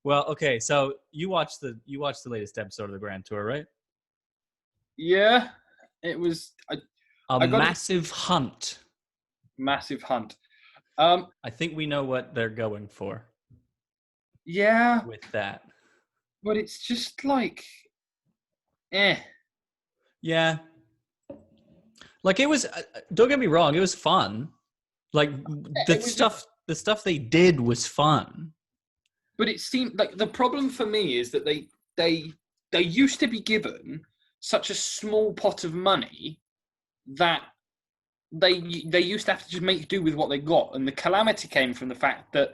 Well, okay, so you watched the latest episode of the Grand Tour, right? Yeah, it was. A I got a massive hunt. massive hunt. I think we know what they're going for Yeah, with that. but it's just like, eh. Yeah. Like it was don't get me wrong, it was fun. Like the It was, stuff they did was fun. but it seemed like the problem for me is that they used to be given such a small pot of money that they used to have to just make do with what they got, and the calamity came from the fact that,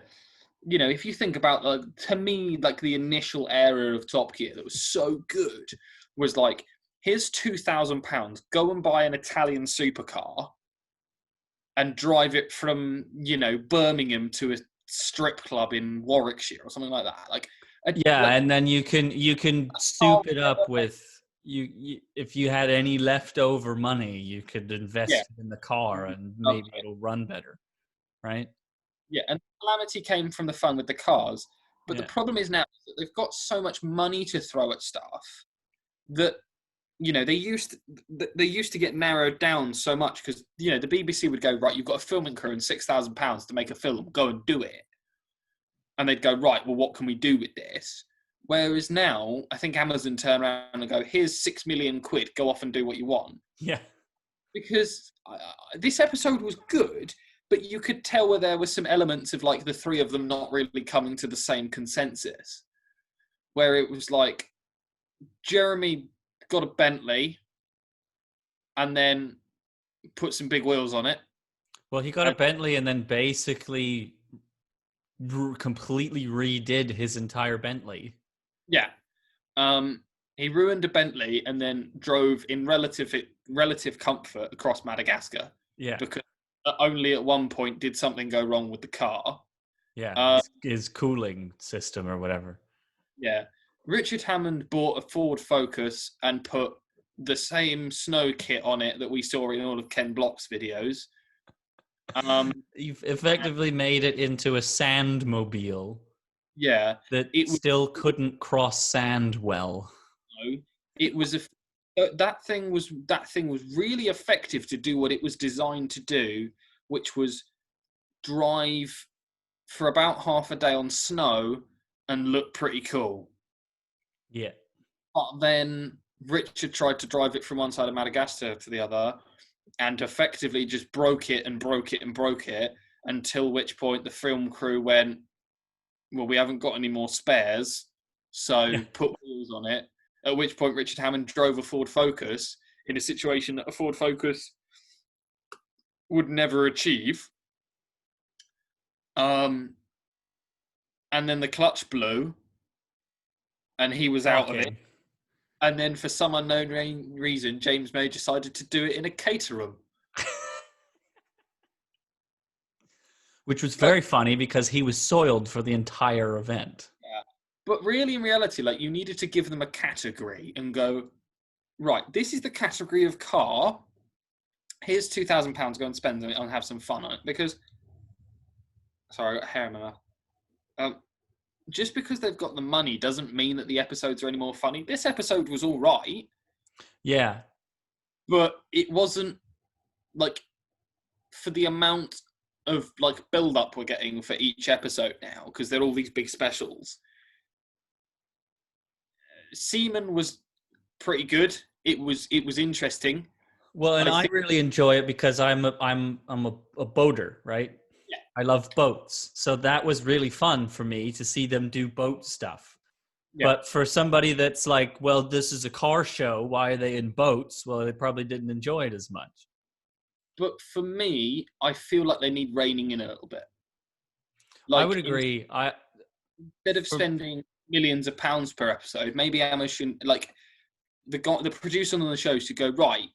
if you think about, to me, like the initial era of Top Gear that was so good was like, here's £2,000, go and buy an Italian supercar and drive it from Birmingham to a strip club in Warwickshire or something like that. Yeah, Like and then you can soup it up with you if you had any leftover money, you could yeah, invest in the car and maybe it'll run better, right? yeah, and calamity came from the fun with the cars. But the Yeah. problem is now that they've got so much money to throw at stuff that they used to get narrowed down so much, because the BBC would go, right, you've got a filming crew and £6,000 to make a film, go and do it, and they'd go, right, well, what can we do with this? Whereas now, I think Amazon turn around and go, here's £6 million, go off and do what you want. Yeah. Because this episode was good, but you could tell where there were some elements of like the three of them not really coming to the same consensus, where it was like Jeremy got a Bentley and then put some big wheels on it. Well, he got a Bentley and then basically completely redid his entire Bentley. Yeah. He ruined a Bentley and then drove in relative comfort across Madagascar. Yeah. Because only at one point did something go wrong with the car. Yeah, his cooling system or whatever. Yeah. Richard Hammond bought a Ford Focus and put the same snow kit on it that we saw in all of Ken Block's videos. You've effectively made it into a sandmobile. Yeah. That still couldn't cross sand well. It was that thing was really effective to do what it was designed to do, which was drive for about half a day on snow and look pretty cool. Yeah. But then Richard tried to drive it from one side of Madagascar to the other and effectively just broke it until which point the film crew went, well, we haven't got any more spares, so put wheels on it. At which point Richard Hammond drove a Ford Focus in a situation that a Ford Focus would never achieve. And then the clutch blew and he was out of it. And then for some unknown reason, James May decided to do it in a cater room. Which was very funny because he was soiled for the entire event. Yeah. But really, in reality, like, you needed to give them a category and go, right, this is the category of car. Here's £2,000, go and spend it and have some fun on it. Because, sorry, I got hair in my mouth. Just because they've got the money doesn't mean that the episodes are any more funny. This episode was all right. Yeah. But it wasn't, like, for the amount of, like, build-up we're getting for each episode now, because they're all these big specials. Seaman was pretty good. It was interesting. Well, and I really enjoy it because I'm a boater, right? Yeah. I love boats. So that was really fun for me to see them do boat stuff. Yeah. But for somebody that's like, well, this is a car show, why are they in boats? Well, they probably didn't enjoy it as much. But for me, I feel like they need reining in a little bit. Like, I would agree. Instead of spending millions of pounds per episode, maybe Amazon, like the producer on the show, should go, right,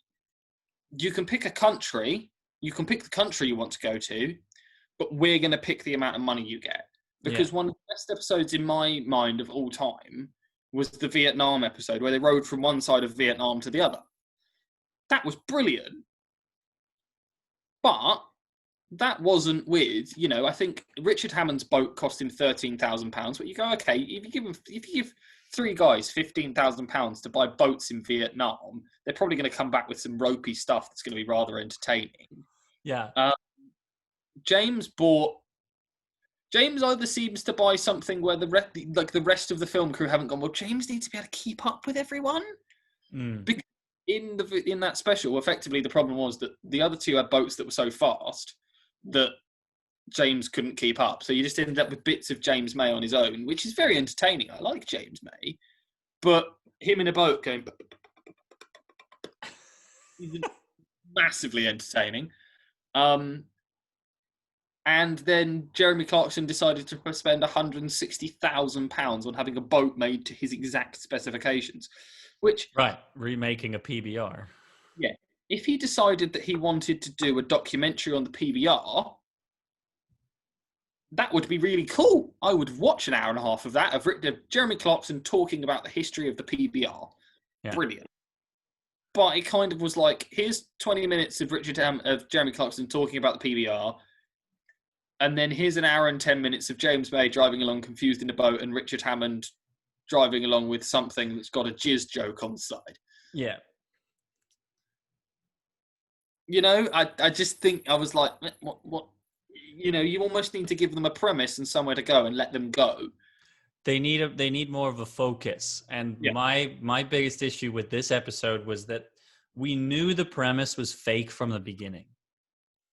you can pick a country, you can pick the country you want to go to, but we're going to pick the amount of money you get. Because one of the best episodes in my mind of all time was the Vietnam episode, where they rode from one side of Vietnam to the other. That was brilliant. But that wasn't with, I think Richard Hammond's boat cost him £13,000. But you go, okay, if you give three guys £15,000 to buy boats in Vietnam, they're probably going to come back with some ropey stuff that's going to be rather entertaining. Yeah. James either seems to buy something where the rest of the film crew haven't gone, well, James needs to be able to keep up with everyone. Because in that special, effectively, the problem was that the other two had boats that were so fast that James couldn't keep up. So you just ended up with bits of James May on his own, which is very entertaining. I like James May. But him in a boat going... massively entertaining. And then Jeremy Clarkson decided to spend £160,000 on having a boat made to his exact specifications. Which... Right, remaking a PBR. Yeah. If he decided that he wanted to do a documentary on the PBR, that would be really cool. I would watch an hour and a half of that, of Jeremy Clarkson talking about the history of the PBR. Yeah. Brilliant. But it kind of was like, here's 20 minutes of Jeremy Clarkson talking about the PBR, and then here's an hour and 10 minutes of James May driving along confused in a boat and Richard Hammond driving along with something that's got a jizz joke on the side. Yeah. I just think, I was like, what? You almost need to give them a premise and somewhere to go and let them go. They need more of a focus. And my biggest issue with this episode was that we knew the premise was fake from the beginning.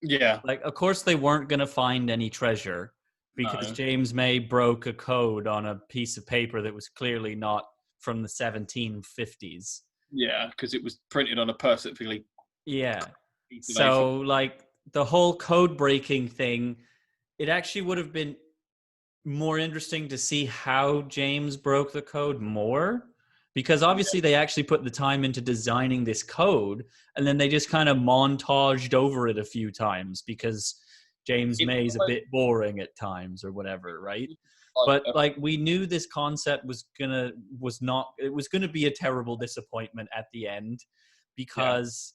Yeah. Like, of course they weren't going to find any treasure because James May broke a code on a piece of paper that was clearly not from the 1750s. Yeah, because it was printed on a perfectly... Yeah. So, like, the whole code breaking thing, it actually would have been more interesting to see how James broke the code more, because obviously they actually put the time into designing this code, and then they just kind of montaged over it a few times because James May's a bit boring at times or whatever, right? But like, we knew this concept was gonna be a terrible disappointment at the end, because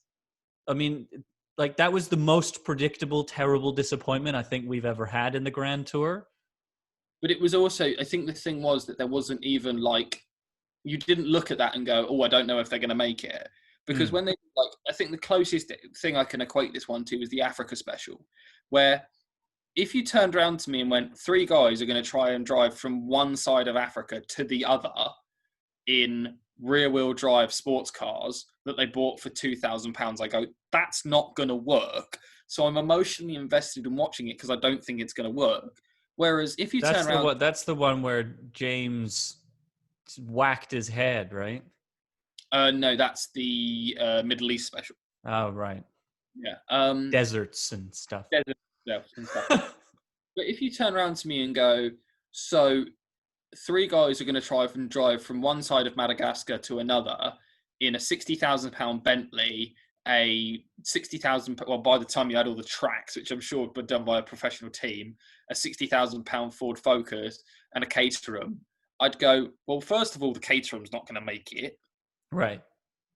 I mean, like, that was the most predictable, terrible disappointment I think we've ever had in the Grand Tour. But it was also, I think the thing was that there wasn't even like, you didn't look at that and go, oh, I don't know if they're going to make it. Because when they, like, I think the closest thing I can equate this one to is the Africa special, where if you turned around to me and went, three guys are going to try and drive from one side of Africa to the other in rear-wheel drive sports cars that they bought for £2,000, I go, that's not going to work. So I'm emotionally invested in watching it because I don't think it's going to work. Whereas if you turn around... That's the one where James whacked his head, right? No, that's the Middle East special. Oh, right. Yeah. Deserts and stuff. But if you turn around to me and go, so three guys are going to try and drive from one side of Madagascar to another in a £60,000 Bentley, a £60,000, well, by the time you had all the tracks, which I'm sure were done by a professional team, a £60,000 Ford Focus and a Caterham, I'd go, well, first of all, the Caterham's not going to make it. Right.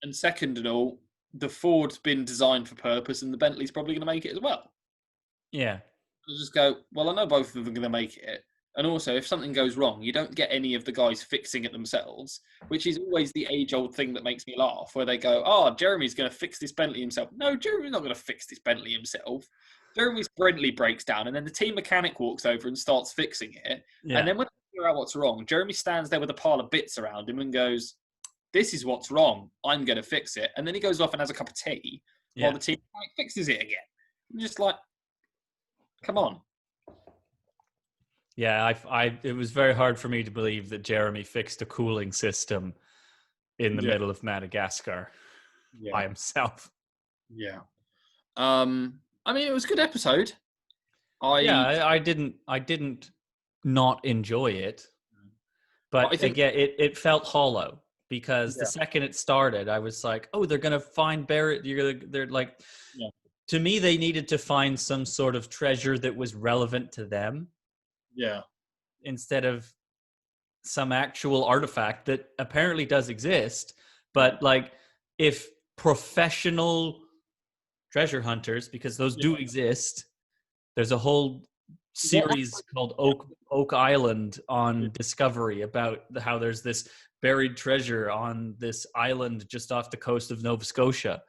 And second of all, the Ford's been designed for purpose and the Bentley's probably going to make it as well. Yeah. I'll just go, well, I know both of them are going to make it. And also, if something goes wrong, you don't get any of the guys fixing it themselves, which is always the age-old thing that makes me laugh, where they go, oh, Jeremy's going to fix this Bentley himself. No, Jeremy's not going to fix this Bentley himself. Jeremy's Bentley breaks down, and then the team mechanic walks over and starts fixing it. Yeah. And then when they figure out what's wrong, Jeremy stands there with a pile of bits around him and goes, this is what's wrong. I'm going to fix it. And then he goes off and has a cup of tea while the team fixes it again. I'm just like, come on. Yeah, it was very hard for me to believe that Jeremy fixed a cooling system in the middle of Madagascar by himself. Yeah. I mean, it was a good episode. I didn't not enjoy it, but again, it felt hollow because the second it started, I was like, oh, they're gonna find Barrett. They're like, to me, they needed to find some sort of treasure that was relevant to them. Yeah. Instead of some actual artifact that apparently does exist. But like, if professional treasure hunters, because those do exist, There's a whole series called Oak Island on Discovery about how there's this buried treasure on this island just off the coast of Nova Scotia.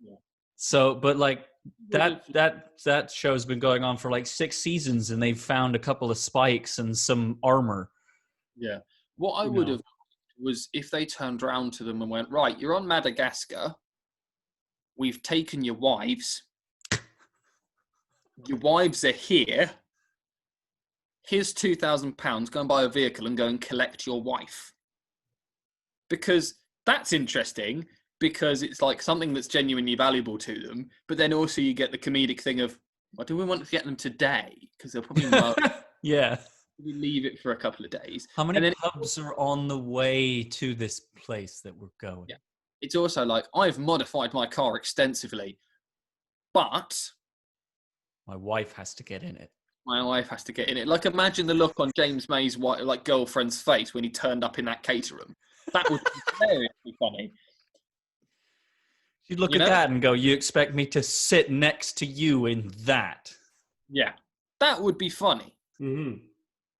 Yeah. So, but like that show's been going on for like 6 seasons, and they've found a couple of spikes and some armor. Yeah. What I would have was if they turned around to them and went, right, you're on Madagascar. We've taken your wives. Your wives are here. Here's £2,000. Go and buy a vehicle and go and collect your wife. Because that's interesting, because it's like something that's genuinely valuable to them. But then also you get the comedic thing of, well, do we want to get them today? Because they'll probably love Yeah. We leave it for a couple of days. How many pubs are on the way to this place that we're going? Yeah. It's also like, I've modified my car extensively, but my wife has to get in it. My wife has to get in it. Like, imagine the look on James May's girlfriend's face when he turned up in that cater room. That would be very funny. She'd look at that and go, you expect me to sit next to you in that? Yeah. That would be funny. Mm-hmm.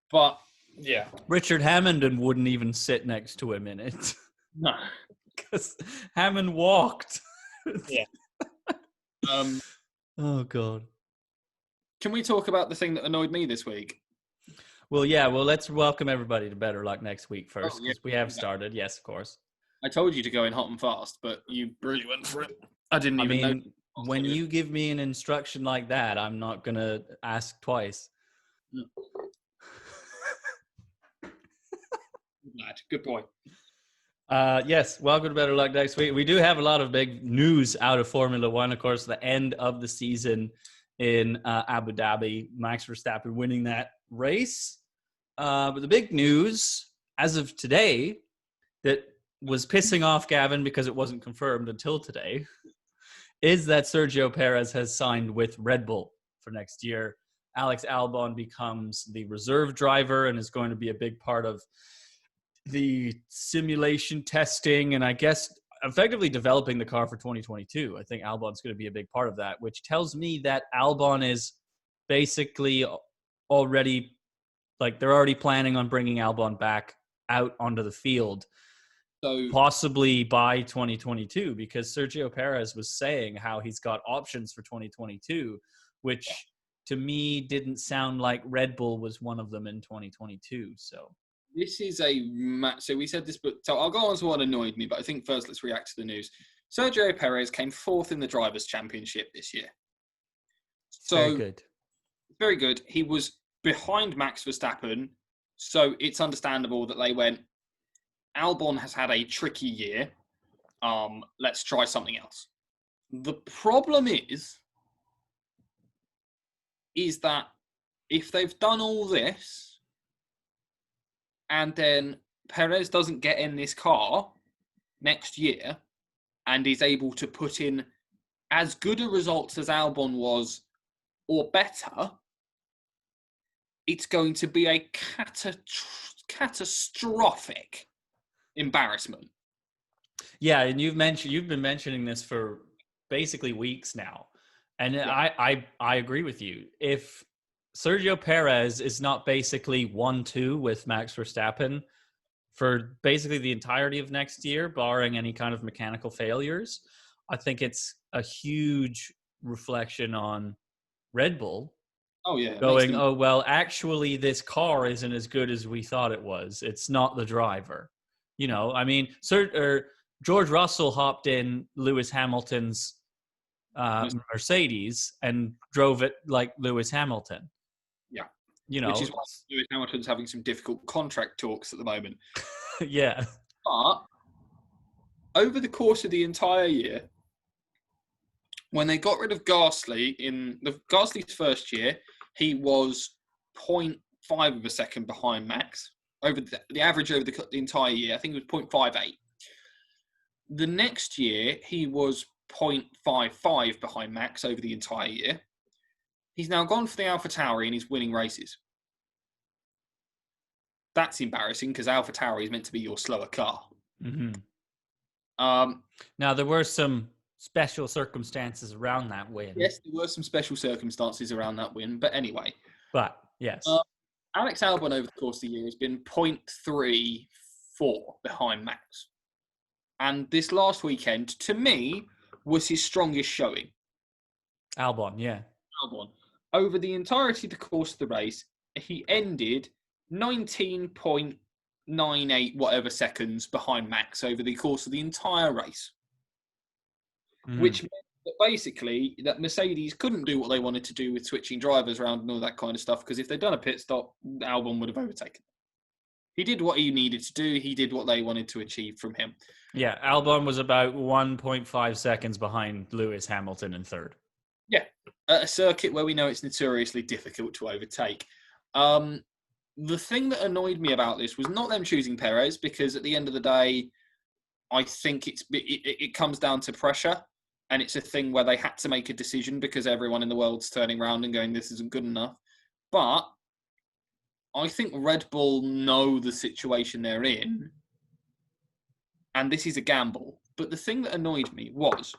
But, yeah. Richard Hammond wouldn't even sit next to him in it. No. Because Hammond walked. Yeah. Oh, God. Can we talk about the thing that annoyed me this week? Well, yeah. Well, let's welcome everybody to Better Luck Next Week first, because we have started. Yes, of course. I told you to go in hot and fast, but you really went for it. I didn't even know. When you give me an instruction like that, I'm not going to ask twice. No. Good boy. Yes, welcome to Better Luck Next Week. We do have a lot of big news out of Formula One. Of course, the end of the season in Abu Dhabi, Max Verstappen winning that race. But the big news, as of today, that was pissing off Gavin because it wasn't confirmed until today, is that Sergio Perez has signed with Red Bull for next year. Alex Albon becomes the reserve driver and is going to be a big part of the simulation testing and I guess effectively developing the car for 2022. I think Albon's going to be a big part of that, which tells me that Albon is basically already, like, they're already planning on bringing Albon back out onto the field, so possibly by 2022, because Sergio Perez was saying how he's got options for 2022, which to me didn't sound like Red Bull was one of them in 2022. So this is so we said this, but so I'll go on to what annoyed me, but I think first let's react to the news. Sergio Perez came 4th in the Drivers' Championship this year. So very good. Very good. He was behind Max Verstappen, so it's understandable that they went, Albon has had a tricky year. Let's try something else. The problem is that if they've done all this, and then Perez doesn't get in this car next year and is able to put in as good a results as Albon was or better, it's going to be a catastrophic embarrassment. Yeah, and you've been mentioning this for basically weeks now. And yeah. I agree with you. If Sergio Perez is not basically 1-2 with Max Verstappen for basically the entirety of next year, barring any kind of mechanical failures, I think it's a huge reflection on Red Bull. Oh, yeah. Going, oh, well, actually, this car isn't as good as we thought it was. It's not the driver. You know, I mean, George Russell hopped in Lewis Hamilton's Mercedes and drove it like Lewis Hamilton. Yeah. You know, which is why Lewis Hamilton's having some difficult contract talks at the moment. Yeah. But over the course of the entire year, when they got rid of Gasly in Gasly's first year, he was 0.5 of a second behind Max. Over the average over the entire year, I think it was 0.58. The next year, he was 0.55 behind Max over the entire year. He's now gone for the AlphaTauri and he's winning races. That's embarrassing because AlphaTauri is meant to be your slower car. Mm-hmm. Now, there were some special circumstances around that win. Yes, there were some special circumstances around that win, but anyway. But yes, Alex Albon over the course of the year has been 0.34 behind Max. And this last weekend, to me, was his strongest showing. Albon, yeah. Albon. Over the entirety of the course of the race, he ended 19.98 whatever seconds behind Max over the course of the entire race. Which meant that basically that Mercedes couldn't do what they wanted to do with switching drivers around and all that kind of stuff, because if they'd done a pit stop, Albon would have overtaken. He did what he needed to do. He did what they wanted to achieve from him. Yeah, Albon was about 1.5 seconds behind Lewis Hamilton in third. Yeah, at a circuit where we know it's notoriously difficult to overtake. The thing that annoyed me about this was not them choosing Perez, because at the end of the day, I think it comes down to pressure, and it's a thing where they had to make a decision because everyone in the world's turning around and going, this isn't good enough. But I think Red Bull know the situation they're in, and this is a gamble. But the thing that annoyed me was,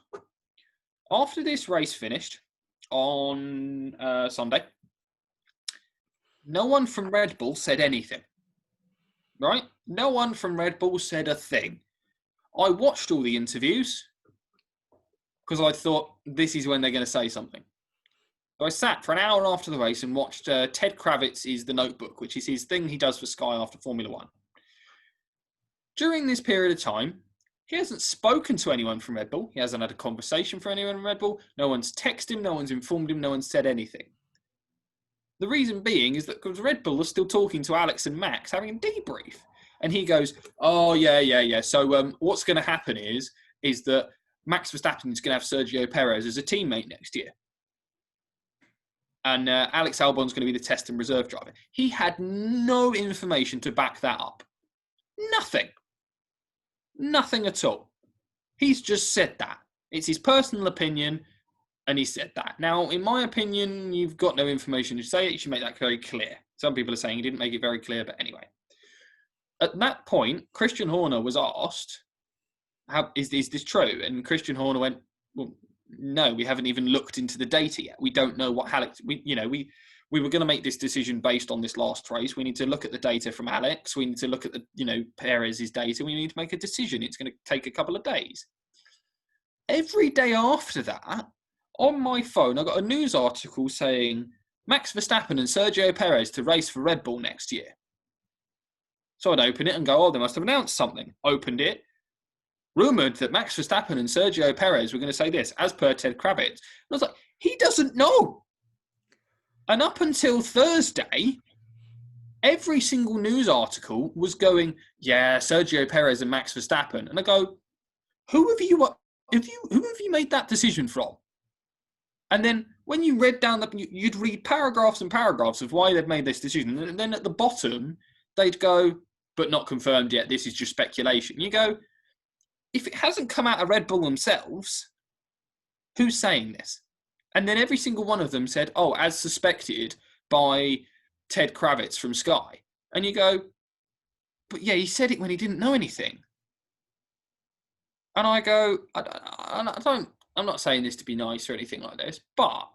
after this race finished on Sunday, no one from Red Bull said anything, right? No one from Red Bull said a thing. I watched all the interviews because I thought this is when they're going to say something. So I sat for an hour after the race and watched Ted Kravitz's The Notebook, which is his thing he does for Sky after Formula One. During this period of time, he hasn't spoken to anyone from Red Bull. He hasn't had a conversation for anyone from Red Bull. No one's texted him. No one's informed him. No one's said anything. The reason being is that because Red Bull are still talking to Alex and Max, having a debrief. And he goes, oh, yeah. So what's going to happen is that Max Verstappen is going to have Sergio Perez as a teammate next year. And Alex Albon's going to be the test and reserve driver. He had no information to back that up. Nothing at all. He's just said that. It's his personal opinion, and he said that. Now, in my opinion, you've got no information to say it. You should make that very clear. Some people are saying he didn't make it very clear, but anyway. At that point, Christian Horner was asked, is this true? And Christian Horner went, well, no, we haven't even looked into the data yet. We don't know what Alex, we were going to make this decision based on this last race. We need to look at the data from Alex. We need to look at Perez's data. We need to make a decision. It's going to take a couple of days. Every day after that, on my phone, I got a news article saying Max Verstappen and Sergio Perez to race for Red Bull next year. So I'd open it and go, oh, they must have announced something. Opened it. Rumoured that Max Verstappen and Sergio Perez were going to say this, as per Ted Kravitz. And I was like, he doesn't know. And up until Thursday, every single news article was going, yeah, Sergio Perez and Max Verstappen. And I go, who have you made that decision from? And then when you read down you'd read paragraphs and paragraphs of why they've made this decision. And then at the bottom, they'd go, but not confirmed yet. This is just speculation. You go, if it hasn't come out of Red Bull themselves, who's saying this? And then every single one of them said, oh, as suspected by Ted Kravitz from Sky. And you go, but yeah, he said it when he didn't know anything. And I go, I'm not saying this to be nice or anything like this, but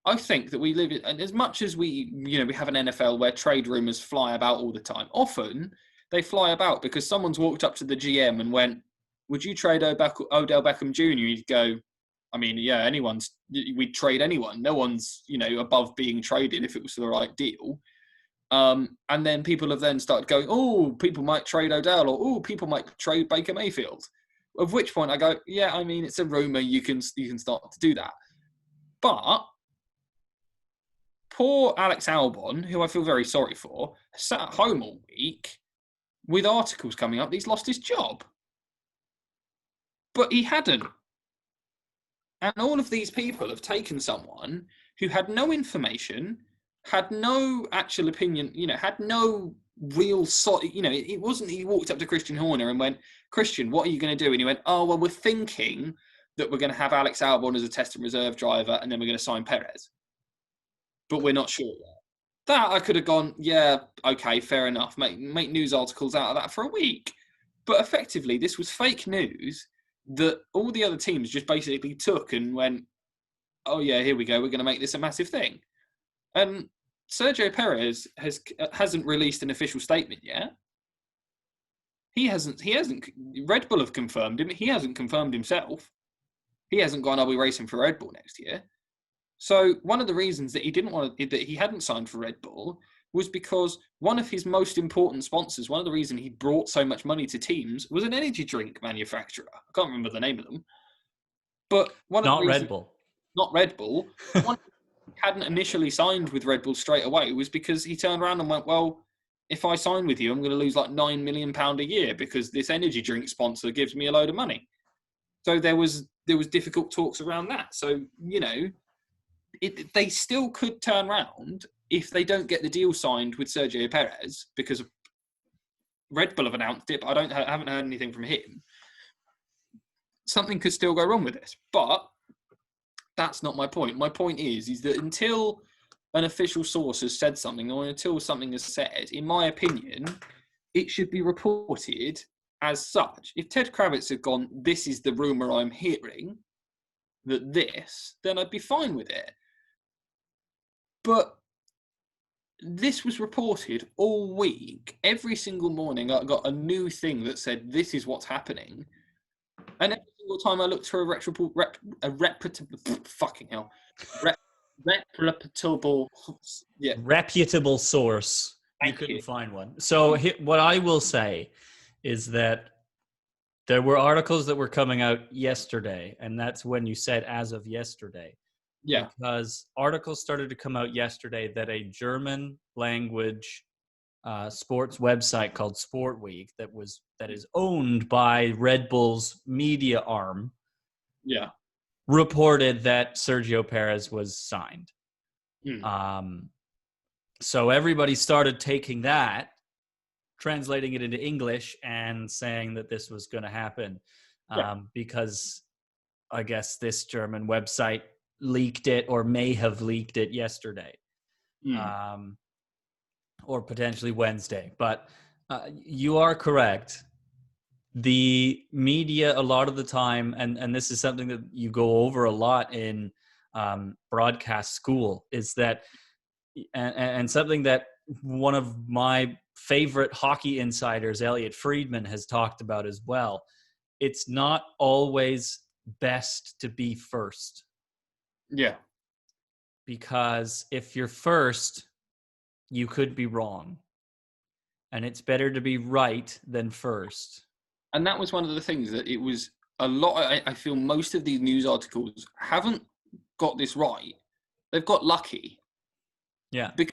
I think that we live in, and as much as we have an NFL where trade rumors fly about all the time, often they fly about because someone's walked up to the GM and went, would you trade Odell Beckham Jr.? You'd go, I mean, yeah, we'd trade anyone. No one's, above being traded if it was the right deal. And then people have then started going, oh, people might trade Odell, or oh, people might trade Baker Mayfield. Of which point I go, yeah, I mean, it's a rumor. You can start to do that. But poor Alex Albon, who I feel very sorry for, sat at home all week with articles coming up that he's lost his job. But he hadn't. And all of these people have taken someone who had no information, had no actual opinion, had no real it wasn't he walked up to Christian Horner and went, Christian, what are you going to do? And he went, oh, well, we're thinking that we're going to have Alex Albon as a test and reserve driver and then we're going to sign Perez. But we're not sure yet. That I could have gone, yeah, okay, fair enough. Make news articles out of that for a week. But effectively, this was fake news that all the other teams just basically took and went, oh yeah, here we go, we're going to make this a massive thing. And Sergio Perez hasn't released an official statement yet. He hasn't. Red Bull have confirmed him. He hasn't confirmed himself. He hasn't gone, I'll be racing for Red Bull next year. So one of the reasons that he hadn't signed for Red Bull was because one of his most important sponsors, one of the reasons he brought so much money to teams, was an energy drink manufacturer. I can't remember the name of them. But not Red Bull. Not Red Bull. One hadn't initially signed with Red Bull straight away was because he turned around and went, well, if I sign with you, I'm going to lose like £9 million a year because this energy drink sponsor gives me a load of money. So there was difficult talks around that. So, they still could turn around if they don't get the deal signed with Sergio Perez, because Red Bull have announced it, but I haven't heard anything from him. Something could still go wrong with this, but that's not my point. My point is that until an official source has said something, or until something is said, in my opinion, it should be reported as such. If Ted Kravitz had gone, this is the rumour I'm hearing, then I'd be fine with it. But this was reported all week. Every single morning I got a new thing that said, this is what's happening. And every single time I looked for reputable source, you couldn't find one. So what I will say is that there were articles that were coming out yesterday, and that's when you said as of yesterday. Yeah. Because articles started to come out yesterday that a German language sports website called Sport Week that is owned by Red Bull's media arm, reported that Sergio Perez was signed. So everybody started taking that, translating it into English, and saying that this was going to happen because I guess this German website leaked it, or may have leaked it yesterday. Or potentially Wednesday. But you are correct. The media, a lot of the time, and this is something that you go over a lot in broadcast school, is that, and something that one of my favorite hockey insiders, Elliot Friedman, has talked about as well. It's not always best to be first. Yeah. Because if you're first, you could be wrong. And it's better to be right than first. And that was one of the things that it was a lot. I feel most of these news articles haven't got this right. They've got lucky. Yeah. Because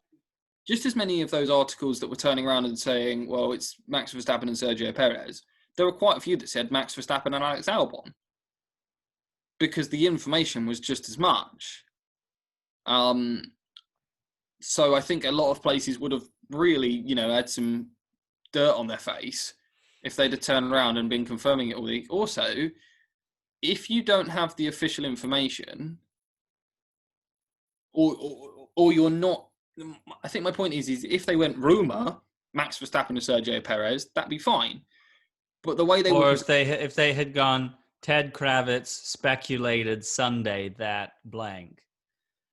just as many of those articles that were turning around and saying, well, it's Max Verstappen and Sergio Perez, there were quite a few that said Max Verstappen and Alex Albon. Because the information was just as much. So I think a lot of places would have really, had some dirt on their face if they'd have turned around and been confirming it all week. Also, if you don't have the official information, or you're not, I think my point is if they went rumour, Max Verstappen and Sergio Perez, that'd be fine. But the way they if they had gone, Ted Kravitz speculated Sunday that blank.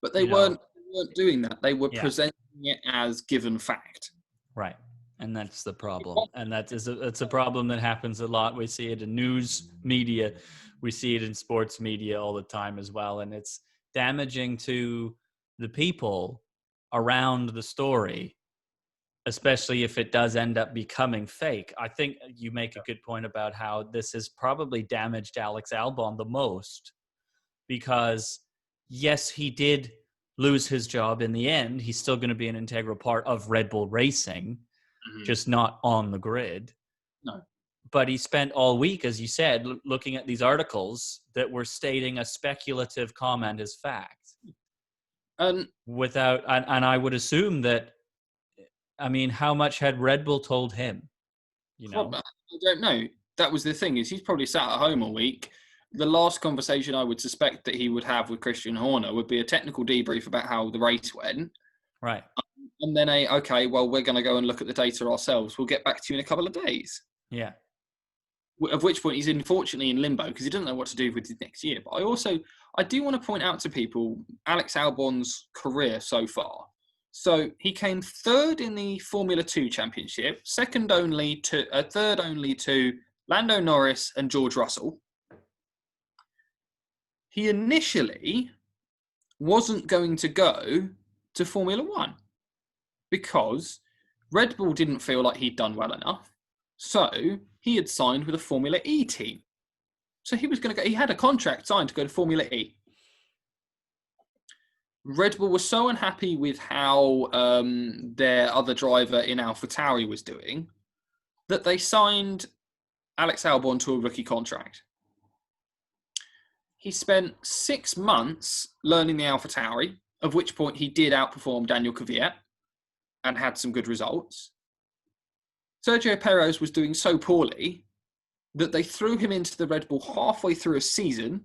But they weren't doing that. They were presenting it as given fact. Right. And that's the problem. And it's a problem that happens a lot. We see it in news media. We see it in sports media all the time as well. And it's damaging to the people around the story, especially if it does end up becoming fake. I think you make a good point about how this has probably damaged Alex Albon the most, because yes, he did lose his job in the end. He's still going to be an integral part of Red Bull Racing, just not on the grid. No. But he spent all week, as you said, looking at these articles that were stating a speculative comment as fact. And I would assume that, how much had Red Bull told him? I don't know. That was the thing, is he's probably sat at home all week. The last conversation I would suspect that he would have with Christian Horner would be a technical debrief about how the race went. Right. And then we're going to go and look at the data ourselves. We'll get back to you in a couple of days. Yeah. Of which point he's unfortunately in limbo because he doesn't know what to do with his next year. But I do want to point out to people Alex Albon's career so far. So he came third in the Formula 2 championship, third only to Lando Norris and George Russell. He initially wasn't going to go to Formula 1 because Red Bull didn't feel like he'd done well enough. So he had signed with a Formula E team. So he was going to go, he had a contract signed to go to Formula E. Red Bull was so unhappy with how their other driver in AlphaTauri was doing that they signed Alex Albon to a rookie contract. He spent 6 months learning the AlphaTauri, of which point he did outperform Daniel Kvyat and had some good results. Sergio Perez was doing so poorly that they threw him into the Red Bull halfway through a season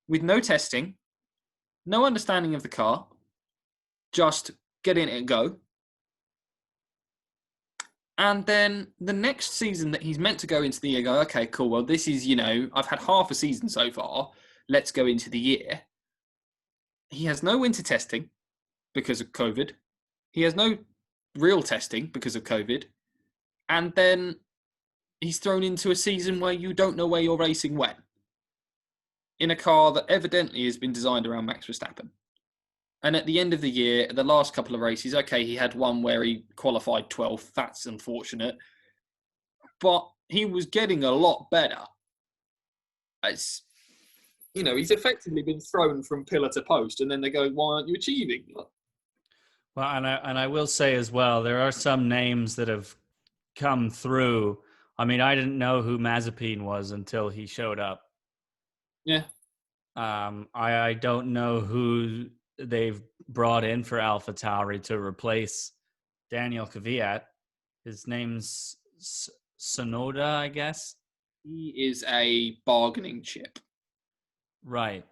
with no testing, no understanding of the car, just get in it and go. And then the next season that he's meant to go into the year, go, okay, cool, well, this is, I've had half a season so far. Let's go into the year. He has no winter testing because of COVID. He has no real testing because of COVID. And then he's thrown into a season where you don't know where you're racing when. In a car that evidently has been designed around Max Verstappen. And at the end of the year, the last couple of races, okay, he had one where he qualified 12th. That's unfortunate. But he was getting a lot better. It's, he's effectively been thrown from pillar to post, and then they go, why aren't you achieving? Well, and I will say as well, there are some names that have come through. I mean, I didn't know who Mazepin was until he showed up. Yeah. I don't know who they've brought in for AlphaTauri to replace Daniel Kvyat. His name's Sonoda, I guess. He is a bargaining chip. Right.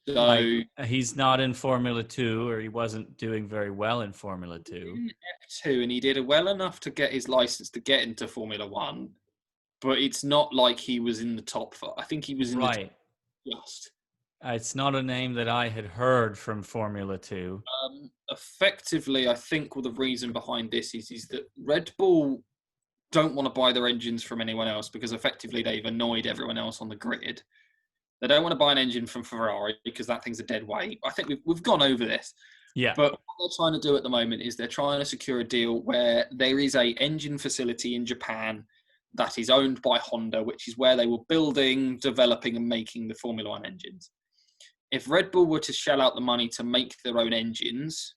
So he's not in Formula 2, or he wasn't doing very well in Formula 2. In F2, and he did well enough to get his license to get into Formula 1, but it's not like he was in the top 5. I think he was in the top just. It's not a name that I had heard from Formula 2. Effectively, I think the reason behind this is that Red Bull don't want to buy their engines from anyone else because effectively they've annoyed everyone else on the grid. They don't want to buy an engine from Ferrari because that thing's a dead weight. I think we've gone over this. Yeah. But what they're trying to do at the moment is they're trying to secure a deal where there is a engine facility in Japan that is owned by Honda, which is where they were building, developing, and making the Formula One engines. If Red Bull were to shell out the money to make their own engines,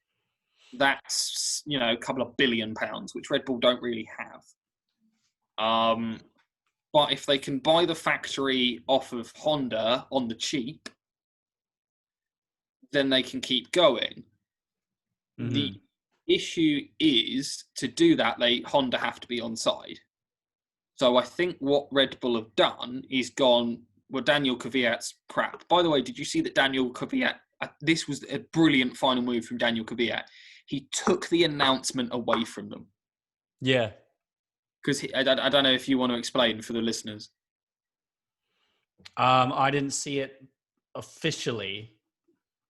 that's, a couple of £1 billion, which Red Bull don't really have. But if they can buy the factory off of Honda on the cheap, then they can keep going. Mm-hmm. The issue is, to do that, Honda have to be on side. So I think what Red Bull have done is gone, well, Daniel Kvyat's crap. By the way, did you see that Daniel Kvyat, this was a brilliant final move from Daniel Kvyat. He took the announcement away from them. Yeah. Because I don't know if you want to explain for the listeners. I didn't see it officially.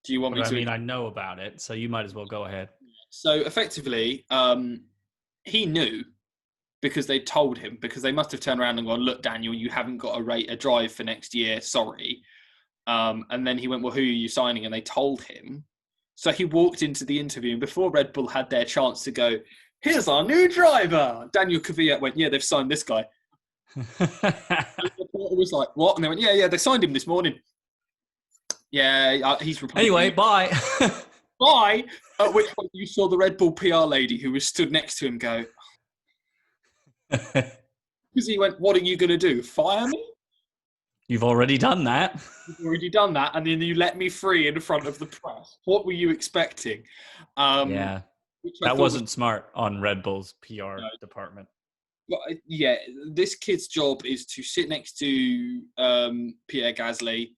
Do you want me to? I mean, I know about it, so you might as well go ahead. So effectively, he knew because they told him, because they must have turned around and gone, look, Daniel, you haven't got a drive for next year. Sorry. And then he went, well, who are you signing? And they told him. So he walked into the interview, and before Red Bull had their chance to go, here's our new driver, Daniel Kvyat went, yeah, they've signed this guy. And the reporter was like, what? And they went, yeah, they signed him this morning. Yeah, he's replacing. Anyway, bye. Bye. At which point you saw the Red Bull PR lady who was stood next to him go, because he went, what are you going to do? Fire me? You've already done that. You've already done that, and then you let me free in front of the press. What were you expecting? Yeah. That wasn't smart on Red Bull's PR department. But yeah, this kid's job is to sit next to Pierre Gasly.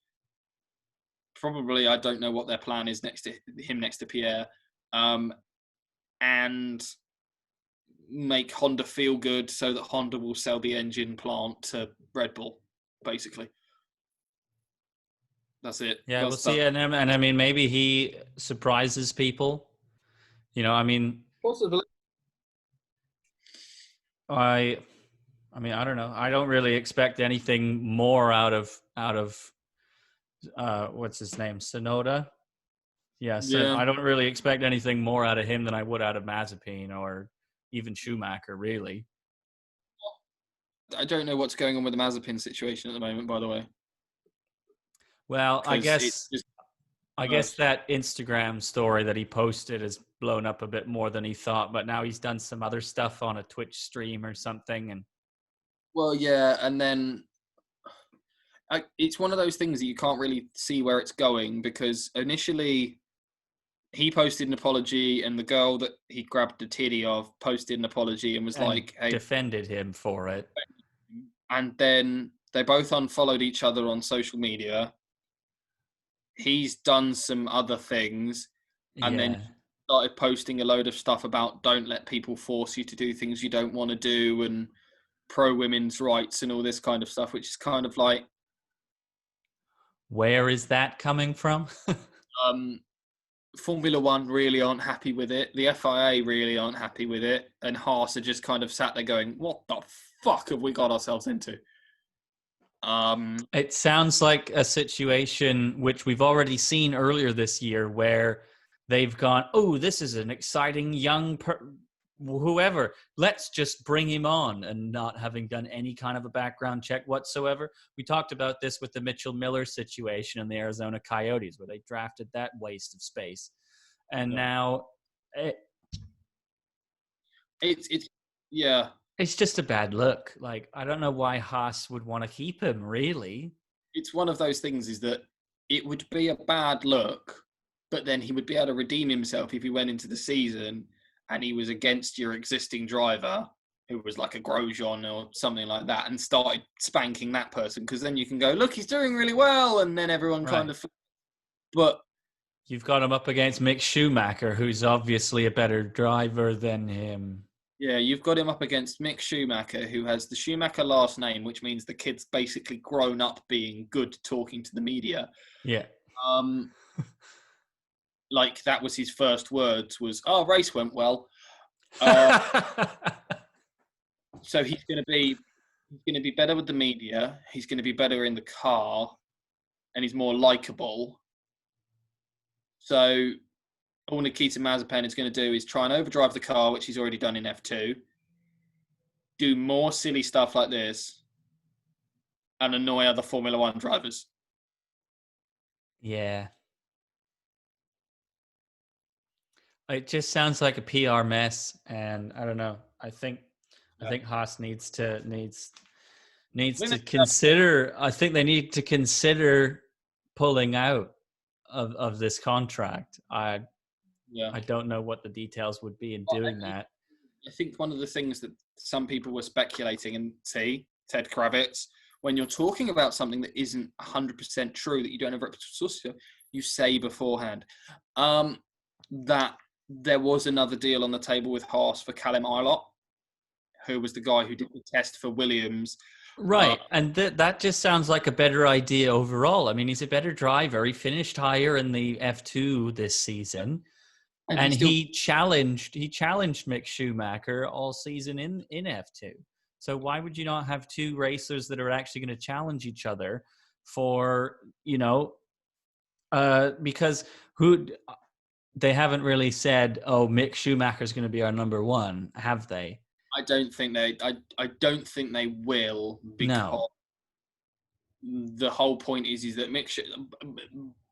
Probably, I don't know what their plan is next to Pierre. And make Honda feel good so that Honda will sell the engine plant to Red Bull, basically. That's it. Yeah, we'll see. And I mean, maybe he surprises people. I mean, Possibly. I mean, I don't know. I don't really expect anything more out of what's his name, Sonoda. Yeah, so I don't really expect anything more out of him than I would out of Mazepin or even Schumacher, really. I don't know what's going on with the Mazepin situation at the moment, by the way. Well, I guess that Instagram story that he posted has blown up a bit more than he thought, but now he's done some other stuff on a Twitch stream or something. And well, yeah, and then it's one of those things that you can't really see where it's going, because initially he posted an apology, and the girl that he grabbed the titty of posted an apology and was like, "Hey," defended him for it. And then they both unfollowed each other on social media. He's done some other things, and then started posting a load of stuff about don't let people force you to do things you don't want to do, and pro women's rights and all this kind of stuff, which is kind of like, where is that coming from? Formula One really aren't happy with it. The FIA really aren't happy with it. And Haas are just kind of sat there going, what the fuck have we got ourselves into? It sounds like a situation which we've already seen earlier this year, where they've gone, oh, this is an exciting young whoever, let's just bring him on, and not having done any kind of a background check whatsoever. We talked about this with the Mitchell Miller situation in the Arizona Coyotes, where they drafted that waste of space. And now it's just a bad look. Like, I don't know why Haas would want to keep him, really. It's one of those things, is that it would be a bad look, but then he would be able to redeem himself if he went into the season and he was against your existing driver, who was like a Grosjean or something like that, and started spanking that person, because then you can go, look, he's doing really well, and then everyone kind of... But you've got him up against Mick Schumacher, who's obviously a better driver than him. Yeah, you've got him up against Mick Schumacher, who has the Schumacher last name, which means the kid's basically grown up being good talking to the media. Yeah. Like, that was his first words, was, "Oh, race went well." So he's going to be better with the media. He's going to be better in the car, and he's more likable. So all Nikita Mazepin is going to do is try and overdrive the car, which he's already done in F2, do more silly stuff like this, and annoy other Formula One drivers. Yeah. It just sounds like a PR mess, and I don't know. I think Haas needs to consider. I think they need to consider pulling out of this contract. I don't know what the details would be in doing that. I think one of the things that some people were speculating, and Ted Kravitz, when you're talking about something that isn't 100% true, that you don't have reputable sources, you say beforehand that there was another deal on the table with Haas for Callum Ilott, who was the guy who did the test for Williams. Right, and that just sounds like a better idea overall. I mean, he's a better driver. He finished higher in the F2 this season, and he challenged Mick Schumacher all season in F2. So why would you not have two racers that are actually going to challenge each other for, because they haven't really said, oh, Mick Schumacher's going to be our number one, have they? I don't think they will, because the whole point is that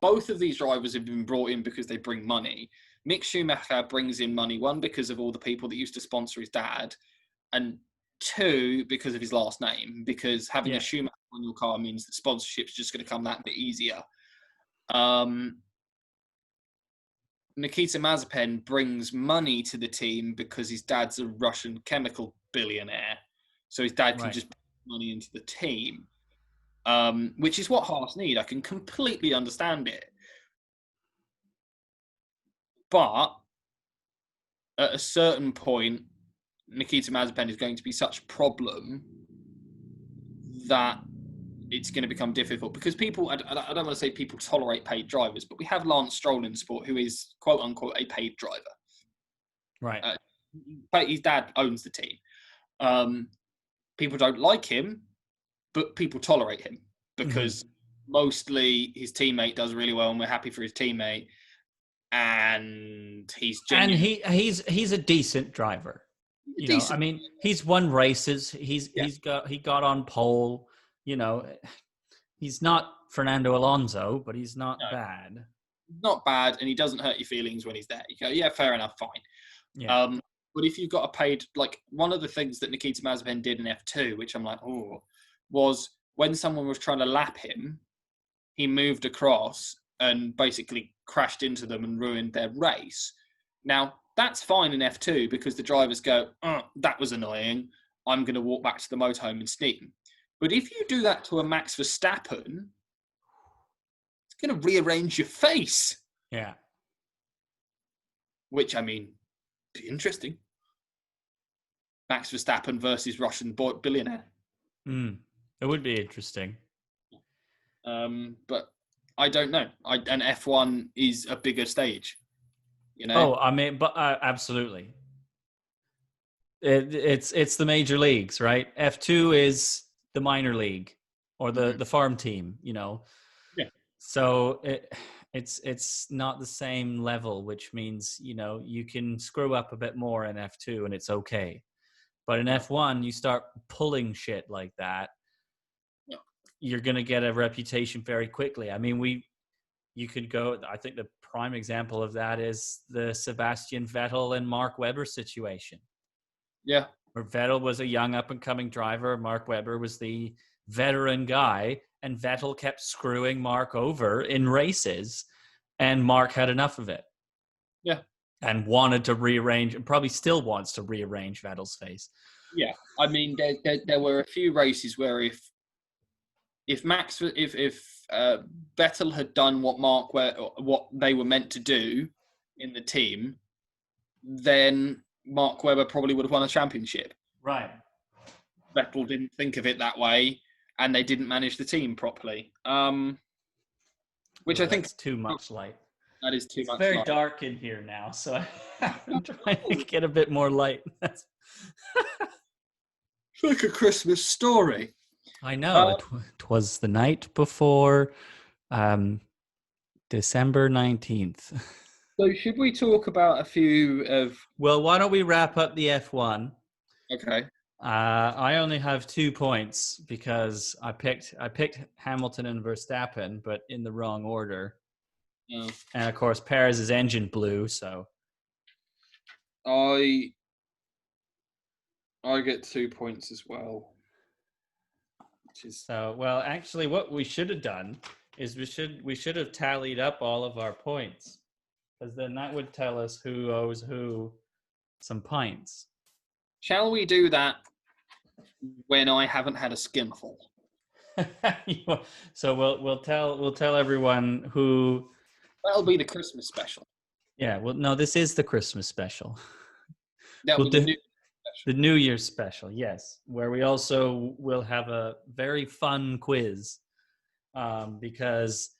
both of these drivers have been brought in because they bring money. Mick Schumacher brings in money, one, because of all the people that used to sponsor his dad, and two, because of his last name, because having a Schumacher on your car means that sponsorship's just going to come that bit easier. Nikita Mazepin brings money to the team because his dad's a Russian chemical billionaire. So his dad can just put money into the team, which is what Haas need. I can completely understand it. But at a certain point, Nikita Mazepin is going to be such a problem that it's going to become difficult because people, I don't want to say people tolerate paid drivers, but we have Lance Stroll in sport who is quote unquote a paid driver. Right. His dad owns the team. People don't like him, but people tolerate him because mostly his teammate does really well and we're happy for his teammate. And he's genuine. And he's a decent driver. You know, I mean, he's won races. He got on pole. You know, he's not Fernando Alonso, but he's not bad. Not bad, and he doesn't hurt your feelings when he's there. You go, yeah, fair enough, fine. Yeah. But if you've got a paid, like one of the things that Nikita Mazepin did in F2, which I'm like, was when someone was trying to lap him, he moved across and basically crashed into them and ruined their race. Now, that's fine in F2 because the drivers go, that was annoying. I'm going to walk back to the motorhome and steam. But if you do that to a Max Verstappen, it's going to rearrange your face. Yeah. Which, I mean, be interesting. Max Verstappen versus Russian billionaire. It would be interesting. But I don't know. And F1 is a bigger stage. You know? Oh, I mean, but absolutely. It's the major leagues, right? F2 is the minor league or the farm team, you know. Yeah. So it's not the same level, which means, you know, you can screw up a bit more in F2 and it's okay. But in F1, you start pulling shit like that, you're going to get a reputation very quickly. I mean, you could go, I think the prime example of that is the Sebastian Vettel and Mark Webber situation. Yeah. Where Vettel was a young up-and-coming driver. Mark Webber was the veteran guy, and Vettel kept screwing Mark over in races, and Mark had enough of it. Yeah. And wanted to rearrange, and probably still wants to rearrange Vettel's face. Yeah. I mean, there were a few races where if Vettel had done what they were meant to do in the team, then Mark Webber probably would have won a championship. Right. Vettel didn't think of it that way, and they didn't manage the team properly. Which I think is too much light. That is too much. It's very dark in here now, so I'm trying to get a bit more light. It's like a Christmas story. I know. It was the night before December 19th. So should we talk about a few of... Well, why don't we wrap up the F1? Okay. I only have 2 points because I picked Hamilton and Verstappen, but in the wrong order. Oh. And of course, Perez's engine blew, so... I get 2 points as well. So, well, actually, what we should have done is we should have tallied up all of our points, because then that would tell us who owes who some pints. Shall we do that when I haven't had a skinful? So we'll tell everyone who. That'll be the Christmas special. Yeah. Well, no, this is the Christmas special. That'll be the New Year's special, yes, where we also will have a very fun quiz, because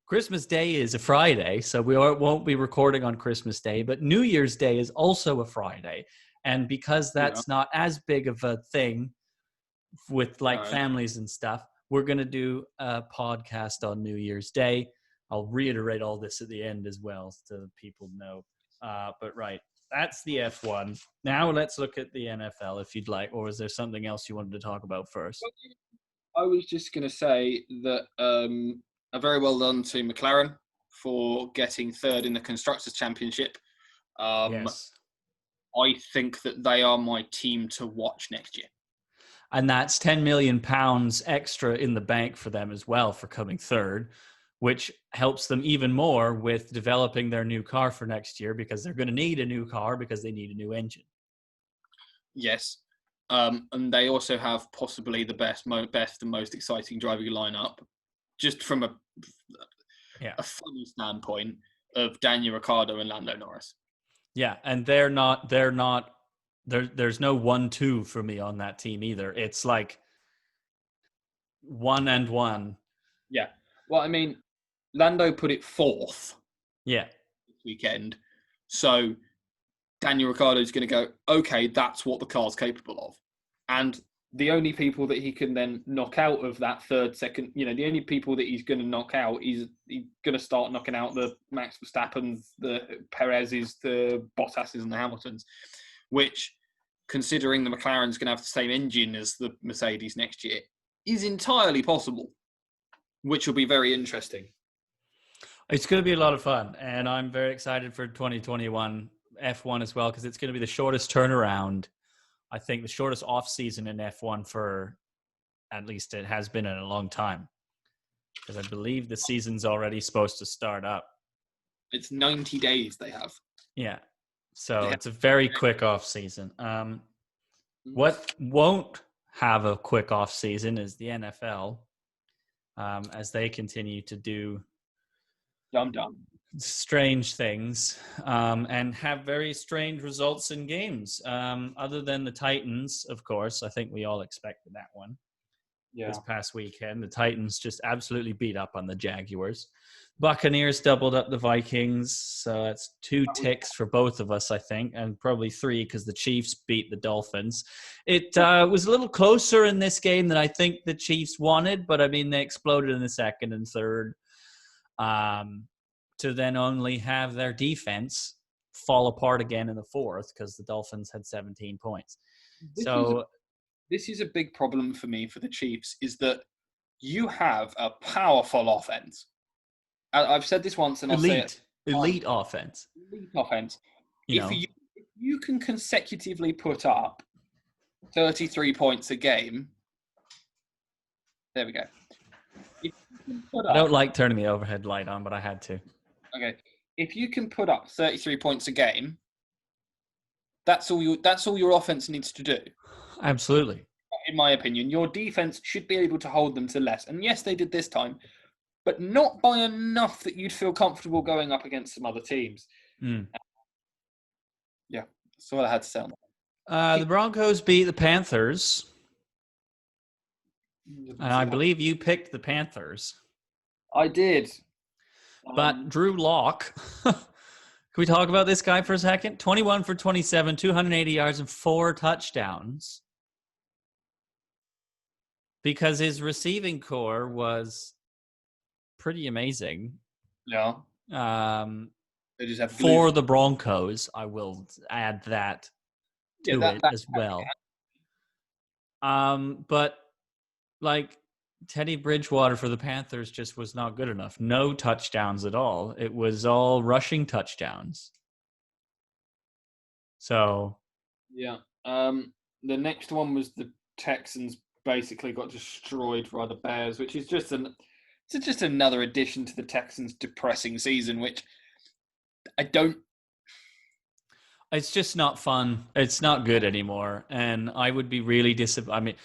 Christmas Day is a Friday, so we won't be recording on Christmas Day, but New Year's Day is also a Friday. And because that's not as big of a thing with families and stuff, we're going to do a podcast on New Year's Day. I'll reiterate all this at the end as well so people know. But right. That's the F1. Now let's look at the NFL if you'd like, or is there something else you wanted to talk about first? I was just going to say that a very well done to McLaren for getting third in the Constructors' Championship. Yes. I think that they are my team to watch next year. And that's £10 million extra in the bank for them as well for coming third, which helps them even more with developing their new car for next year, because they're going to need a new car because they need a new engine. Yes. And they also have possibly the best and most exciting driving lineup, just from a funny standpoint, of Daniel Ricciardo and Lando Norris. Yeah, and they're not there's no 1-2 for me on that team either. It's like 1-1. Yeah. Well, I mean, Lando put it fourth. Yeah. This weekend. So Daniel Ricciardo is going to go, okay, that's what the car's capable of. And the only people that he can then knock out of that third, second, the only people that he's going to knock out, he's going to start knocking out the Max Verstappens, the Perez's, the Bottas's and the Hamiltons, which, considering the McLaren's going to have the same engine as the Mercedes next year, is entirely possible, which will be very interesting. It's going to be a lot of fun, and I'm very excited for 2021 F1 as well, because it's going to be the shortest turnaround. I think the shortest off season in F1 for, at least it has been in a long time, because I believe the season's already supposed to start up. It's 90 days they have. Yeah. So it's a very quick off season. What won't have a quick off season is the NFL, as they continue to do strange things and have very strange results in games. Other than the Titans, of course, I think we all expected that one. This past weekend, the Titans just absolutely beat up on the Jaguars. Buccaneers doubled up the Vikings, so that's 2 ticks for both of us, I think, and probably 3 because the Chiefs beat the Dolphins. It was a little closer in this game than I think the Chiefs wanted, but I mean, they exploded in the second and third. To then only have their defense fall apart again in the fourth because the Dolphins had 17 points. This is a big problem for me for the Chiefs, is that you have a powerful offense. I've said this once, and I'll say it. Elite offense. Elite offense. If you can consecutively put up 33 points a game, there we go. I don't like turning the overhead light on, but I had to. Okay, if you can put up 33 points a game, that's all your offense needs to do. Absolutely. In my opinion, your defense should be able to hold them to less. And yes, they did this time, but not by enough that you'd feel comfortable going up against some other teams. Yeah, that's all I had to say on that. The Broncos beat the Panthers. And I believe you picked the Panthers. I did. But Drew Lock, can we talk about this guy for a second? 21 for 27, 280 yards and 4 touchdowns. Because his receiving core was pretty amazing. Yeah. They just have for the Broncos, I will add that to it as well. But like Teddy Bridgewater for the Panthers just was not good enough. No touchdowns at all. It was all rushing touchdowns. So, yeah. The next one was the Texans basically got destroyed by the Bears, which is just another addition to the Texans' depressing season, which I don't. It's just not fun. It's not good anymore, and I would be really disappointed. I mean,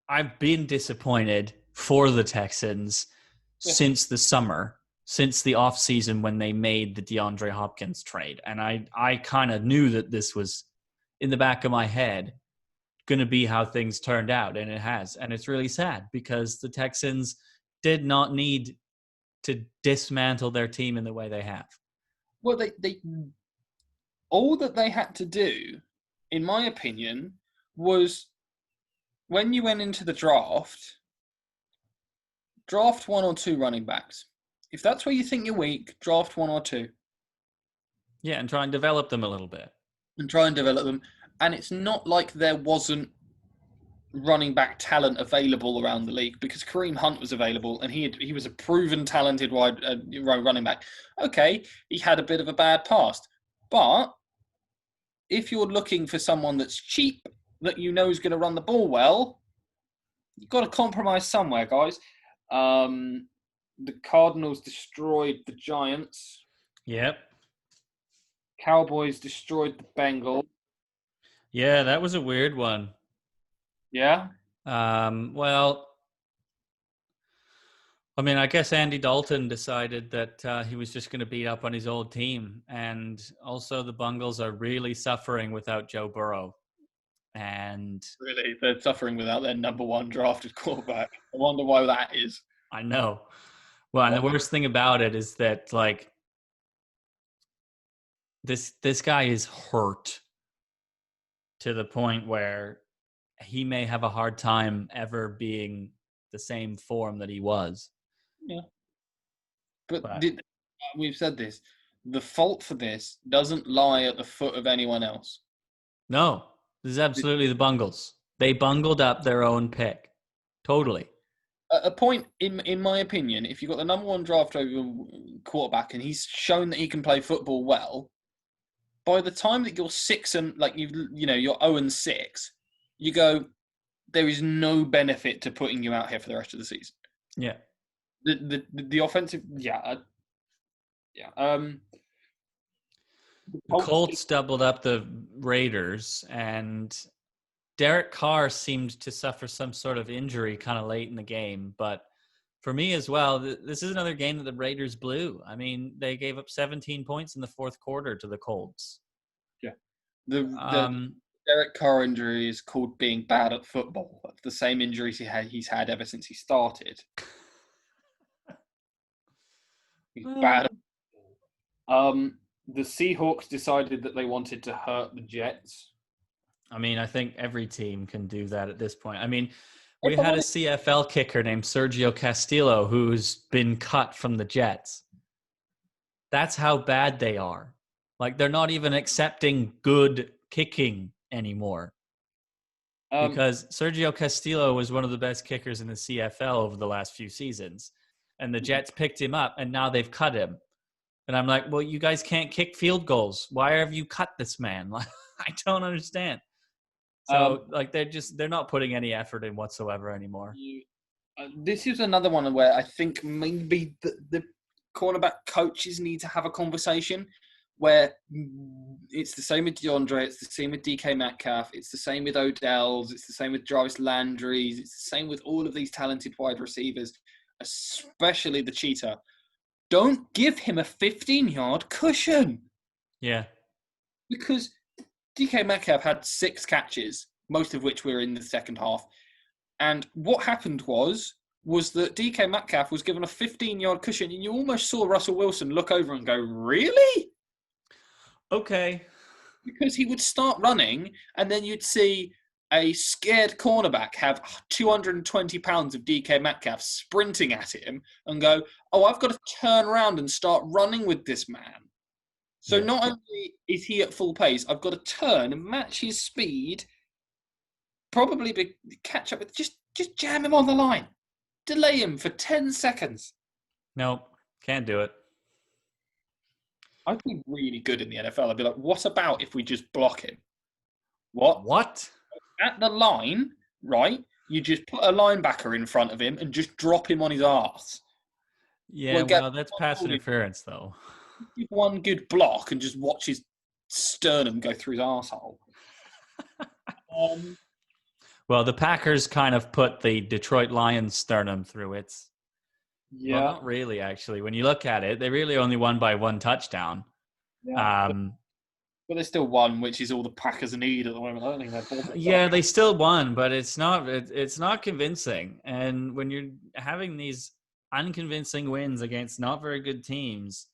I've been disappointed for the Texans since the summer, since the offseason when they made the DeAndre Hopkins trade. And I kind of knew that this was in the back of my head going to be how things turned out, and it has. And it's really sad because the Texans did not need to dismantle their team in the way they have. Well, they all that they had to do, in my opinion, was when you went into the draft 1 or 2 running backs. If that's where you think you're weak, draft 1 or 2. Yeah, and try and develop them a little bit. And it's not like there wasn't running back talent available around the league, because Kareem Hunt was available and he was a proven talented wide running back. Okay, he had a bit of a bad past. But if you're looking for someone that's cheap, that you know is going to run the ball well, you've got to compromise somewhere, guys. The Cardinals destroyed the Giants. Yep. Cowboys destroyed the Bengals. Yeah, that was a weird one. Yeah? Well, I mean, I guess Andy Dalton decided that he was just going to beat up on his old team. And also the Bungles are really suffering without Joe Burrow. And Really, they're suffering without their number one drafted quarterback. I wonder why that is. I know. Well, and the worst thing about it is that, like, this guy is hurt to the point where he may have a hard time ever being the same form that he was. Yeah. But we've said this. The fault for this doesn't lie at the foot of anyone else. No, this is absolutely the Bungles. They bungled up their own pick. Totally. A point, in my opinion, if you've got the number one draft over quarterback and he's shown that he can play football well, by the time that you're 6 and like you're 0-6, you go, there is no benefit to putting you out here for the rest of the season. Yeah. The offensive, The Colts doubled up the Raiders, and Derek Carr seemed to suffer some sort of injury kind of late in the game. But for me as well, this is another game that the Raiders blew. I mean, they gave up 17 points in the fourth quarter to the Colts. Yeah. The Derek Carr injury is called being bad at football. That's the same injuries he's had ever since he started. He's bad at football. The Seahawks decided that they wanted to hurt the Jets. I mean, I think every team can do that at this point. I mean, we had a CFL kicker named Sergio Castillo who's been cut from the Jets. That's how bad they are. Like, they're not even accepting good kicking anymore. Because Sergio Castillo was one of the best kickers in the CFL over the last few seasons. And the Jets picked him up, and now they've cut him. And I'm like, well, you guys can't kick field goals. Why have you cut this man? I don't understand. So, they're not putting any effort in whatsoever anymore. This is another one where I think maybe the cornerback coaches need to have a conversation where it's the same with DeAndre, it's the same with DK Metcalf, it's the same with Odell's, it's the same with Jarvis Landry's, it's the same with all of these talented wide receivers, especially the cheetah. Don't give him a 15-yard cushion. Yeah. Because DK Metcalf had 6 catches, most of which were in the second half. And what happened was that DK Metcalf was given a 15-yard cushion, and you almost saw Russell Wilson look over and go, really? Okay. Because he would start running, and then you'd see a scared cornerback have 220 pounds of DK Metcalf sprinting at him and go, oh, I've got to turn around and start running with this man. So not only is he at full pace, I've got to turn and match his speed, probably catch up with, just jam him on the line. Delay him for 10 seconds. No, can't do it. I'd be really good in the NFL. I'd be like, what about if we just block him? What? At the line, right, you just put a linebacker in front of him and just drop him on his arse. Yeah, well, that's pass interference, though. Give one good block and just watch his sternum go through his arsehole. Well, the Packers kind of put the Detroit Lions sternum through its... Yeah. Well, not really, actually. When you look at it, they really only won by 1 touchdown. Yeah. But they still won, which is all the Packers need at the moment. I don't think they're... Yeah, they still won, but it's not convincing. And when you're having these unconvincing wins against not very good teams,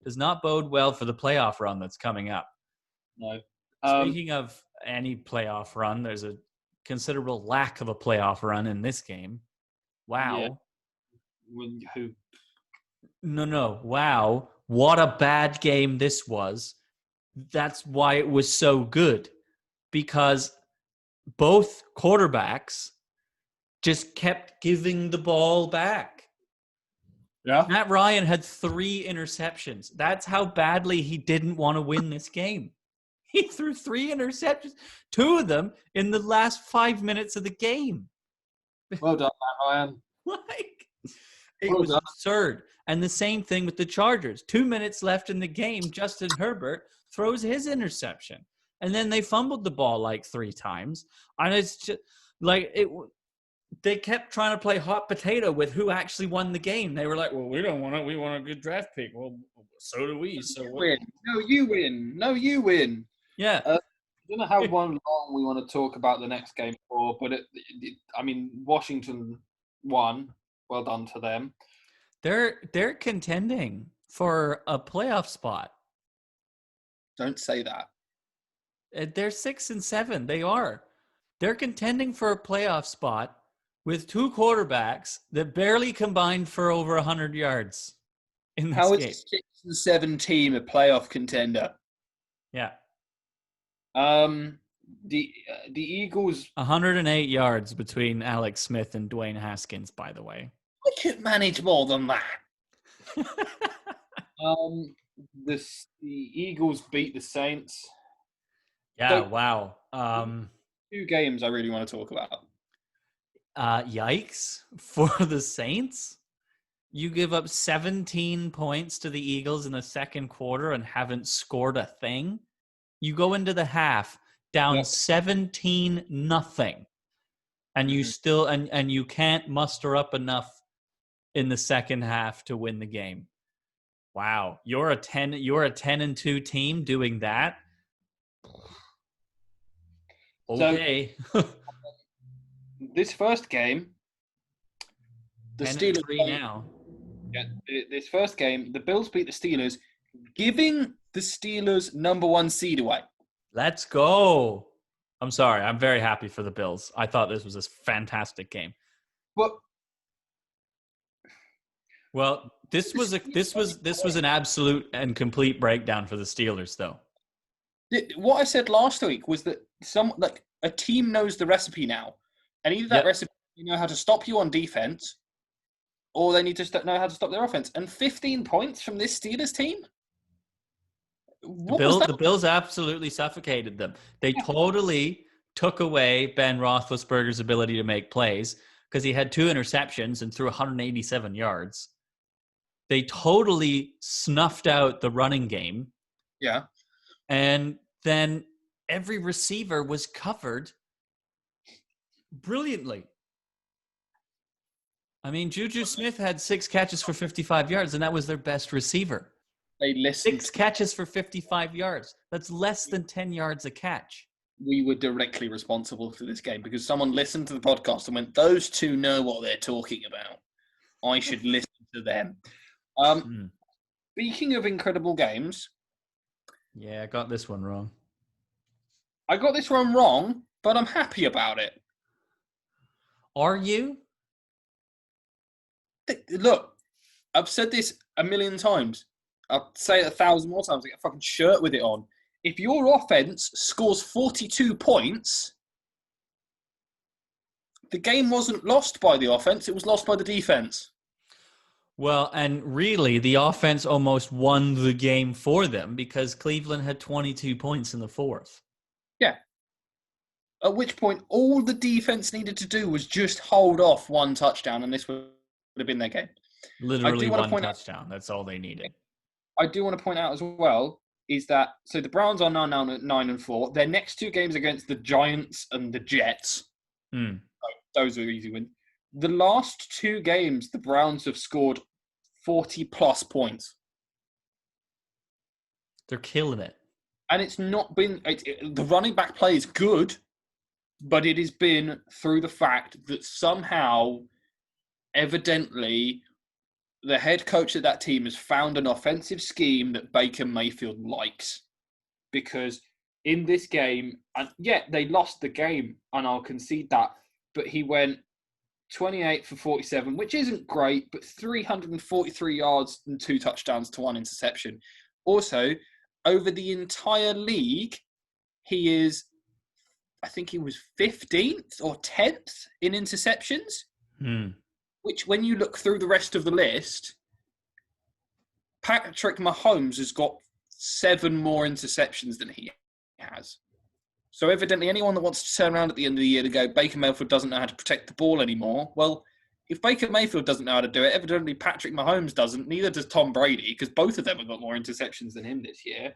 does not bode well for the playoff run that's coming up. No. Speaking of any playoff run, there's a considerable lack of a playoff run in this game. Wow. Yeah. Who? No. Wow. What a bad game this was. That's why it was so good. Because both quarterbacks just kept giving the ball back. Yeah. Matt Ryan had 3 interceptions. That's how badly he didn't want to win this game. He threw 3 interceptions, 2 of them in the last 5 minutes of the game. Well done, Matt Ryan. It was absurd. And the same thing with the Chargers. 2 minutes left in the game, Justin Herbert throws his interception. And then they fumbled the ball like 3 times. And it's just like they kept trying to play hot potato with who actually won the game. They were like, well, we don't want it. We want a good draft pick. Well, so do we. So You what? win. No, you win. No, you win. Yeah. I don't know how long we want to talk about the next game for, but I mean, Washington won. Well done to them. They're contending for a playoff spot. Don't say that. They're 6 and 7. They are. They're contending for a playoff spot with two quarterbacks that barely combined for over 100 yards in this How game. is a 6 and 7 team a playoff contender? Yeah. The Eagles. 108 yards between Alex Smith and Dwayne Haskins, by the way. I could manage more than that. The Eagles beat the Saints. Yeah, wow. 2 games I really want to talk about. Yikes for the Saints. You give up 17 points to the Eagles in the second quarter and haven't scored a thing. You go into the half down 17-0, and you still and you can't muster up enough in the second half to win the game. Wow, you're a 10-2 team doing that. Okay. So, this first game, the Steelers now. Yeah, this first game, the Bills beat the Steelers, giving the Steelers number 1 seed away. Let's go. I'm sorry. I'm very happy for the Bills. I thought this was a fantastic game. Well, this was an absolute and complete breakdown for the Steelers, though. What I said last week was that a team knows the recipe now, and either that recipe they know how to stop you on defense, or they need to know how to stop their offense. And 15 points from this Steelers team. The Bills absolutely suffocated them. They totally took away Ben Roethlisberger's ability to make plays because he had 2 interceptions and threw 187 yards. They totally snuffed out the running game. Yeah. And then every receiver was covered brilliantly. I mean, Juju Smith had 6 catches for 55 yards, and that was their best receiver. They listened. 6 catches for 55 yards. That's less than 10 yards a catch. We were directly responsible for this game because someone listened to the podcast and went, those two know what they're talking about. I should listen to them. Speaking of incredible games. Yeah, I got this one wrong. I got this one wrong, but I'm happy about it. Are you? Look, I've said this a million times. I'll say it 1,000 more times. I get a fucking shirt with it on. If your offense scores 42 points, the game wasn't lost by the offense. It was lost by the defense. Well, and really, the offense almost won the game for them because Cleveland had 22 points in the fourth. Yeah. At which point, all the defense needed to do was just hold off 1 touchdown, and this would have been their game. Literally 1 touchdown. That's all they needed. I do want to point out as well is that, so the Browns are now 9-4. Their next 2 games against the Giants and the Jets, those are easy wins. The last 2 games, the Browns have scored 40-plus points. They're killing it. And it's not been... the running back play is good, but it has been through the fact that somehow, evidently, the head coach of that team has found an offensive scheme that Baker Mayfield likes. Because in this game, and they lost the game, and I'll concede that, but he went 28 for 47, which isn't great, but 343 yards and 2 touchdowns to 1 interception. Also, over the entire league, he is, I think he was 15th or 10th in interceptions. Which, when you look through the rest of the list, Patrick Mahomes has got 7 more interceptions than he has. So evidently, anyone that wants to turn around at the end of the year to go, Baker Mayfield doesn't know how to protect the ball anymore. Well, if Baker Mayfield doesn't know how to do it, evidently Patrick Mahomes doesn't. Neither does Tom Brady, because both of them have got more interceptions than him this year.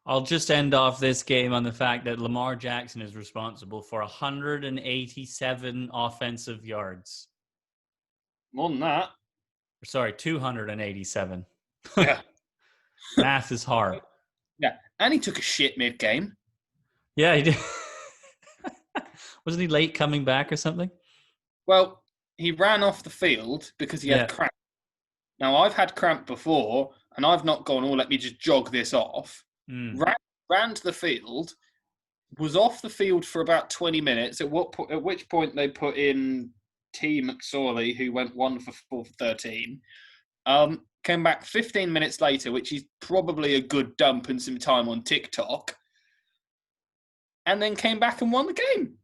I'll just end off this game on the fact that Lamar Jackson is responsible for 187 offensive yards. More than that. Sorry, 287. Yeah. Math is hard. Yeah. And he took a shit mid-game. Yeah, he did. Wasn't he late coming back or something? Well, he ran off the field because he had cramp. Now, I've had cramp before, and I've not gone, let me just jog this off. Ran to the field, was off the field for about 20 minutes, at which point they put in T. McSorley, who went 1 for 4 for 13. Came back 15 minutes later, which is probably a good dump and some time on TikTok, and then came back and won the game.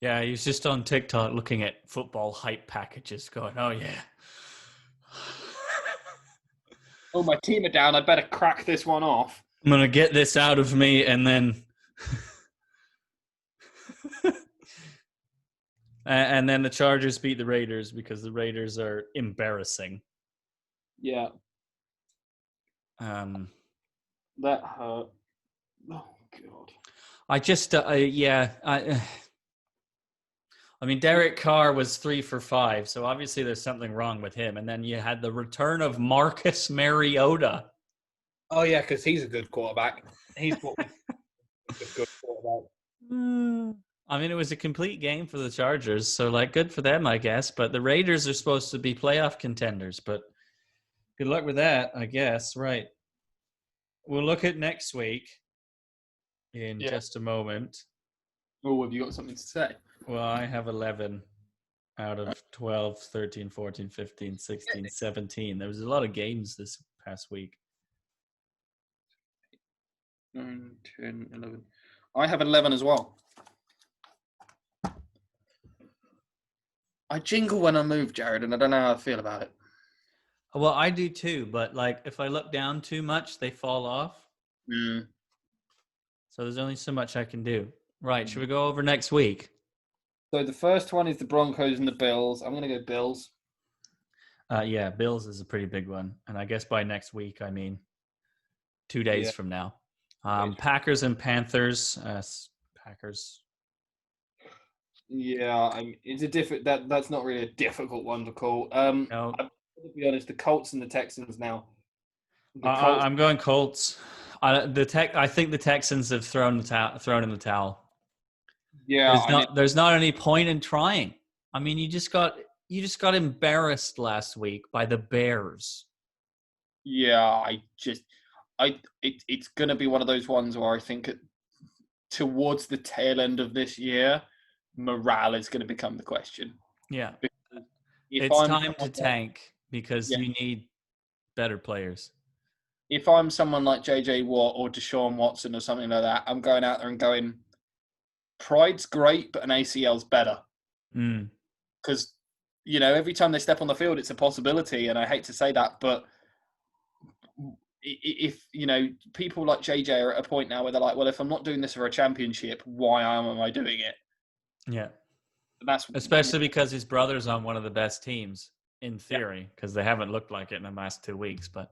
Yeah, he was just on TikTok looking at football hype packages going, oh, yeah. Oh, my team are down. I better crack this one off. I'm going to get this out of me and then... and then the Chargers beat the Raiders because the Raiders are embarrassing. Yeah. That hurt. Oh, God. I just, I mean, Derek Carr was 3 for 5, so obviously there's something wrong with him. And then you had the return of Marcus Mariota. Oh, yeah, because he's a good quarterback. He's what a good quarterback. I mean, it was a complete game for the Chargers, so, good for them, I guess. But the Raiders are supposed to be playoff contenders, but good luck with that, I guess. Right. We'll look at next week in just a moment. Oh, have you got something to say? Well, I have 11 out of 12, 13, 14, 15, 16, 17. There was a lot of games this past week. 9, 10, 11. I have 11 as well. I jingle when I move, Jared, and I don't know how I feel about it. Well, I do too, but if I look down too much, they fall off. So there's only so much I can do. Right, should we go over next week? So the first one is the Broncos and the Bills. I'm going to go Bills. Yeah, Bills is a pretty big one. And I guess by next week, I mean 2 days from now. Packers and Panthers. Packers. Yeah, it's a that's not really a difficult one to call. No. I'm to be honest, the Colts and the Texans now. I'm going Colts. I think the Texans have thrown in the towel. Yeah, there's not any point in trying. I mean, you just got embarrassed last week by the Bears. Yeah, it's going to be one of those ones where I think towards the tail end of this year, morale is going to become the question. Yeah. It's time to tank because you need better players. If I'm someone like JJ Watt or Deshaun Watson or something like that, I'm going out there and going, pride's great, but an ACL's better. Because, every time they step on the field, it's a possibility. And I hate to say that, but if, people like JJ are at a point now where they're like, well, if I'm not doing this for a championship, why am I doing it? Yeah. Especially because his brother's on one of the best teams in theory, because they haven't looked like it in the last 2 weeks. But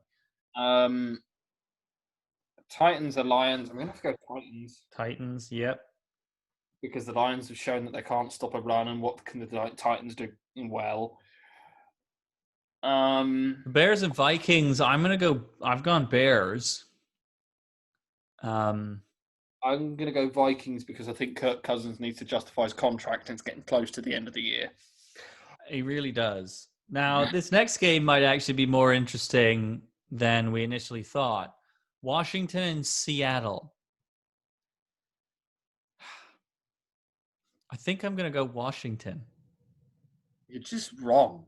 Titans or Lions? I'm going to have to go Titans. Titans, yep. Because the Lions have shown that they can't stop a run, and what can the Titans do well? Bears and Vikings. I've gone Bears. I'm going to go Vikings because I think Kirk Cousins needs to justify his contract, and it's getting close to the end of the year. He really does. Now, this next game might actually be more interesting than we initially thought. Washington and Seattle. I think I'm going to go Washington. You're just wrong.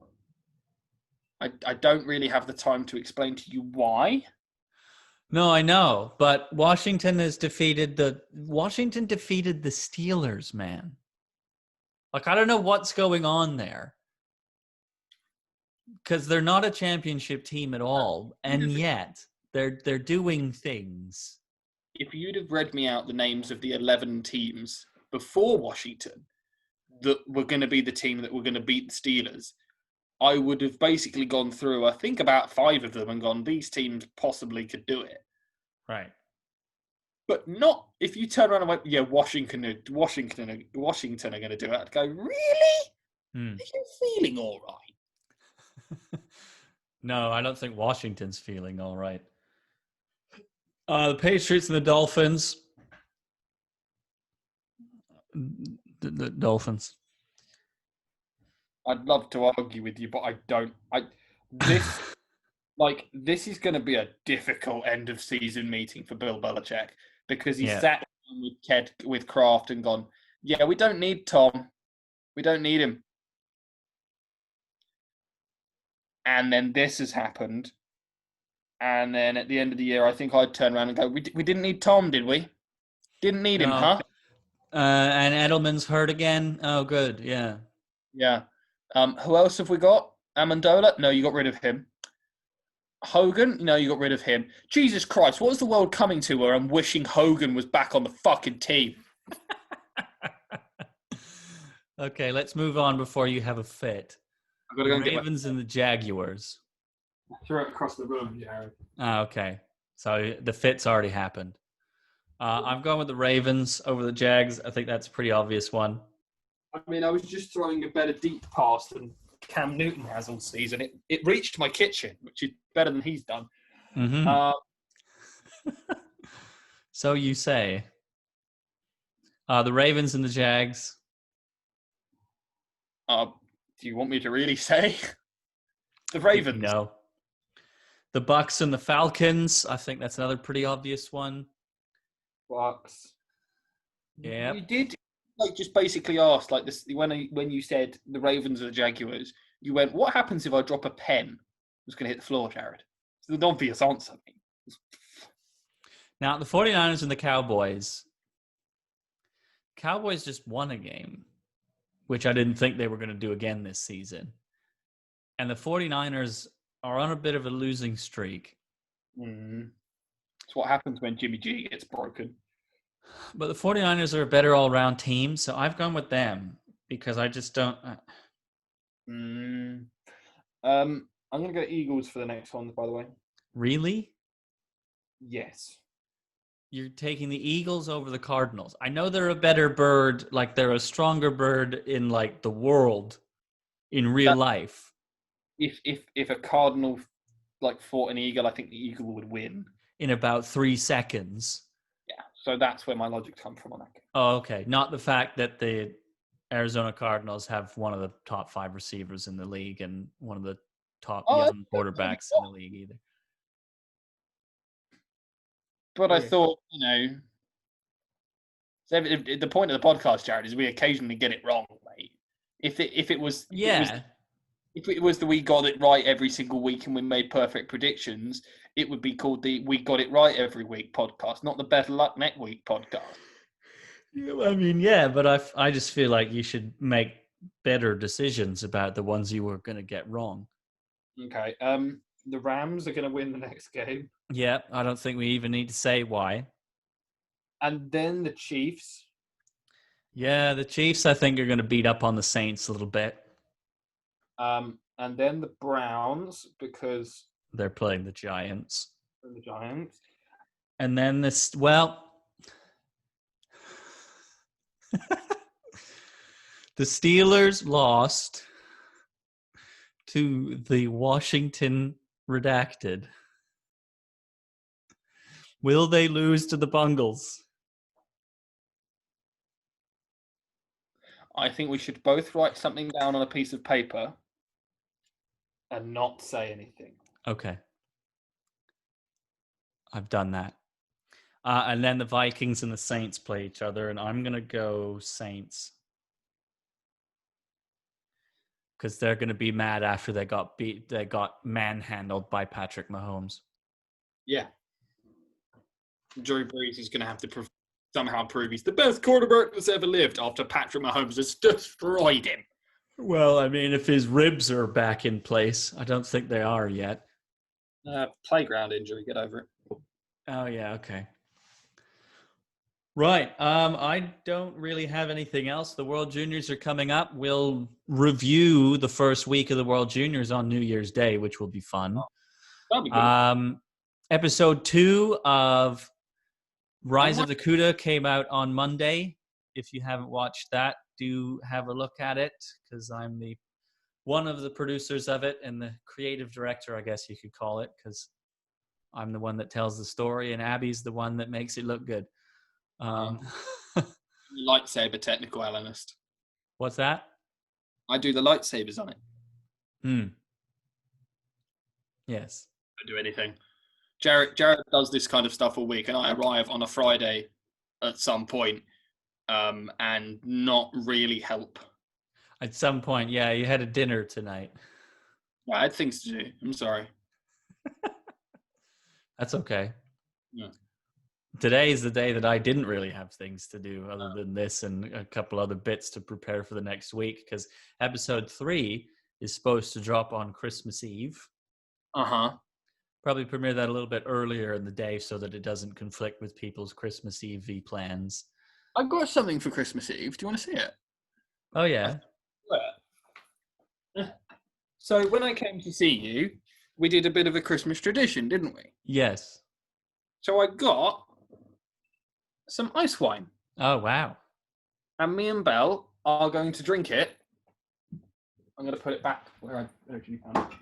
I don't really have the time to explain to you why. No, I know, but Washington defeated the Steelers, man. I don't know what's going on there. Because they're not a championship team at all, and yet they're doing things. If you'd have read me out the names of the 11 teams before Washington that were going to be the team that were going to beat the Steelers, I would have basically gone through, I think, about 5 of them and gone, these teams possibly could do it. Right. But not if you turn around and went, yeah, Washington are going to do it. I'd go, really? Are you feeling all right? No, I don't think Washington's feeling all right. The Patriots and the Dolphins. The Dolphins. I'd love to argue with you, but I don't. This is going to be a difficult end of season meeting for Bill Belichick because he sat down with Kraft and gone, yeah, we don't need Tom. We don't need him. And then this has happened. And then at the end of the year, I think I'd turn around and go, we didn't need Tom, did we? Didn't need him, huh? And Edelman's hurt again. Oh, good. Yeah. Yeah. Who else have we got? Amendola? No, you got rid of him. Hogan? No, you got rid of him. Jesus Christ, what is the world coming to where I'm wishing Hogan was back on the fucking team? Okay, let's move on before you have a fit. I've got to go the Ravens and the Jaguars. Throw it across the room, Jared. Okay. So the fit's already happened. I'm going with the Ravens over the Jags. I think that's a pretty obvious one. I mean, I was just throwing a better deep pass than Cam Newton has all season. It reached my kitchen, which is better than he's done. Mm-hmm. So you say. The Ravens and the Jags. Do you want me to really say? The Ravens. No. The Bucks and the Falcons. I think that's another pretty obvious one. Bucks. Yeah. You did just basically ask this when you said the Ravens or the Jaguars. You went, what happens if I drop a pen? It's going to hit the floor, Jared. It's an obvious answer. Now, the 49ers and the Cowboys. Cowboys just won a game, which I didn't think they were going to do again this season. And the 49ers are on a bit of a losing streak. It's what happens when Jimmy G gets broken. But the 49ers are a better all-around team, so I've gone with them because I just don't... I'm going to go Eagles for the next one, by the way. Really? Yes. You're taking the Eagles over the Cardinals. I know they're a better bird, they're a stronger bird in the world, in real life. If a Cardinal fought an eagle, I think the eagle would win. In about 3 seconds. Yeah, so that's where my logic comes from on that game. Oh, okay. Not the fact that the Arizona Cardinals have one of the top 5 receivers in the league and one of the top young quarterbacks in the league either. But I thought, the point of the podcast, Jared, is we occasionally get it wrong, mate. If it was that we got it right every single week and we made perfect predictions, it would be called the We Got It Right Every Week podcast, not the Better Luck Next Week podcast. I mean, yeah, but I just feel like you should make better decisions about the ones you were going to get wrong. Okay. The Rams are going to win the next game. Yeah, I don't think we even need to say why. And then the Chiefs. Yeah, the Chiefs, I think, are going to beat up on the Saints a little bit. And then the Browns, because... They're playing the Giants. And then the Steelers lost to the Washington Redacted. Will they lose to the Bungles? I think we should both write something down on a piece of paper and not say anything. Okay. I've done that. And then the Vikings and the Saints play each other, and I'm going to go Saints. Because they're going to be mad after they got manhandled by Patrick Mahomes. Yeah. Drew Brees is going to have to somehow prove he's the best quarterback that's ever lived after Patrick Mahomes has destroyed him. Well, I mean, if his ribs are back in place, I don't think they are yet. Playground injury, get over it. Oh, yeah, okay. Right. I don't really have anything else. The World Juniors are coming up. We'll review the first week of the World Juniors on New Year's Day, which will be fun. That'll be good. Episode 2 of Rise of the Cuda came out on Monday. If you haven't watched that, do have a look at it, because I'm one of the producers of it and the creative director, I guess you could call it, because I'm the one that tells the story and Abby's the one that makes it look good. Lightsaber technical analyst. What's that? I do the lightsabers on it. Yes. I do anything. Jared does this kind of stuff all week, and I arrive on a Friday at some point, and not really help. At some point, yeah, you had a dinner tonight. Yeah, I had things to do. I'm sorry. That's okay. Yeah. Today is the day that I didn't really have things to do other than this and a couple other bits to prepare for the next week, because episode 3 is supposed to drop on Christmas Eve. Probably premiere that a little bit earlier in the day so that it doesn't conflict with people's Christmas Eve plans. I've got something for Christmas Eve. Do you want to see it? Oh, yeah. So when I came to see you, we did a bit of a Christmas tradition, didn't we? Yes. So I got some ice wine. Oh, wow. And me and Belle are going to drink it. I'm going to put it back where I originally found it.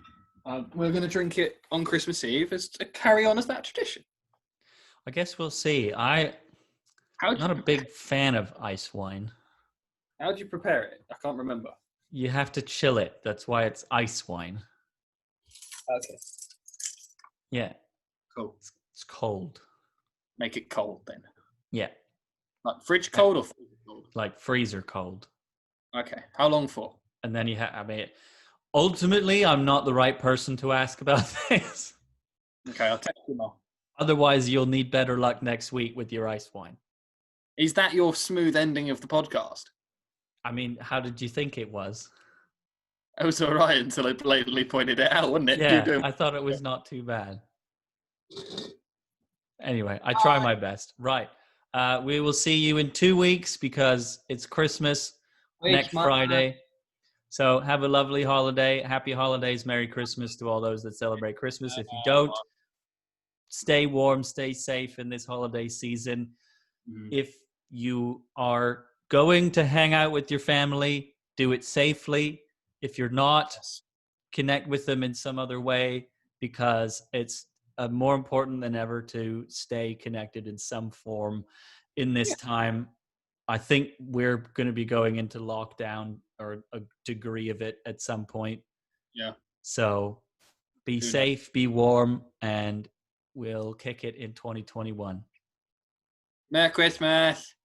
We're going to drink it on Christmas Eve as to carry on as that tradition. I guess we'll see. I'm not a big fan of ice wine. How do you prepare it? I can't remember. You have to chill it. That's why it's ice wine. Okay. Yeah. Cool. It's cold. Make it cold then. Yeah. Like fridge cold or freezer cold? Like freezer cold. Okay. How long for? And then ultimately, I'm not the right person to ask about this. Okay, I'll text you now. Otherwise, you'll need better luck next week with your ice wine. Is that your smooth ending of the podcast? I mean, how did you think it was? It was all right until I blatantly pointed it out, wasn't it? Yeah, I thought it was not too bad. Anyway, I try my best. Right. We will see you in 2 weeks because it's Christmas next Friday. So have a lovely holiday. Happy holidays. Merry Christmas to all those that celebrate Christmas. If you don't, stay warm, stay safe in this holiday season. If you are going to hang out with your family, do it safely. If you're not, connect with them in some other way, because it's more important than ever to stay connected in some form in this time. I think we're going to be going into lockdown, or a degree of it at some point. Yeah. So be safe, be warm, and we'll kick it in 2021. Merry Christmas.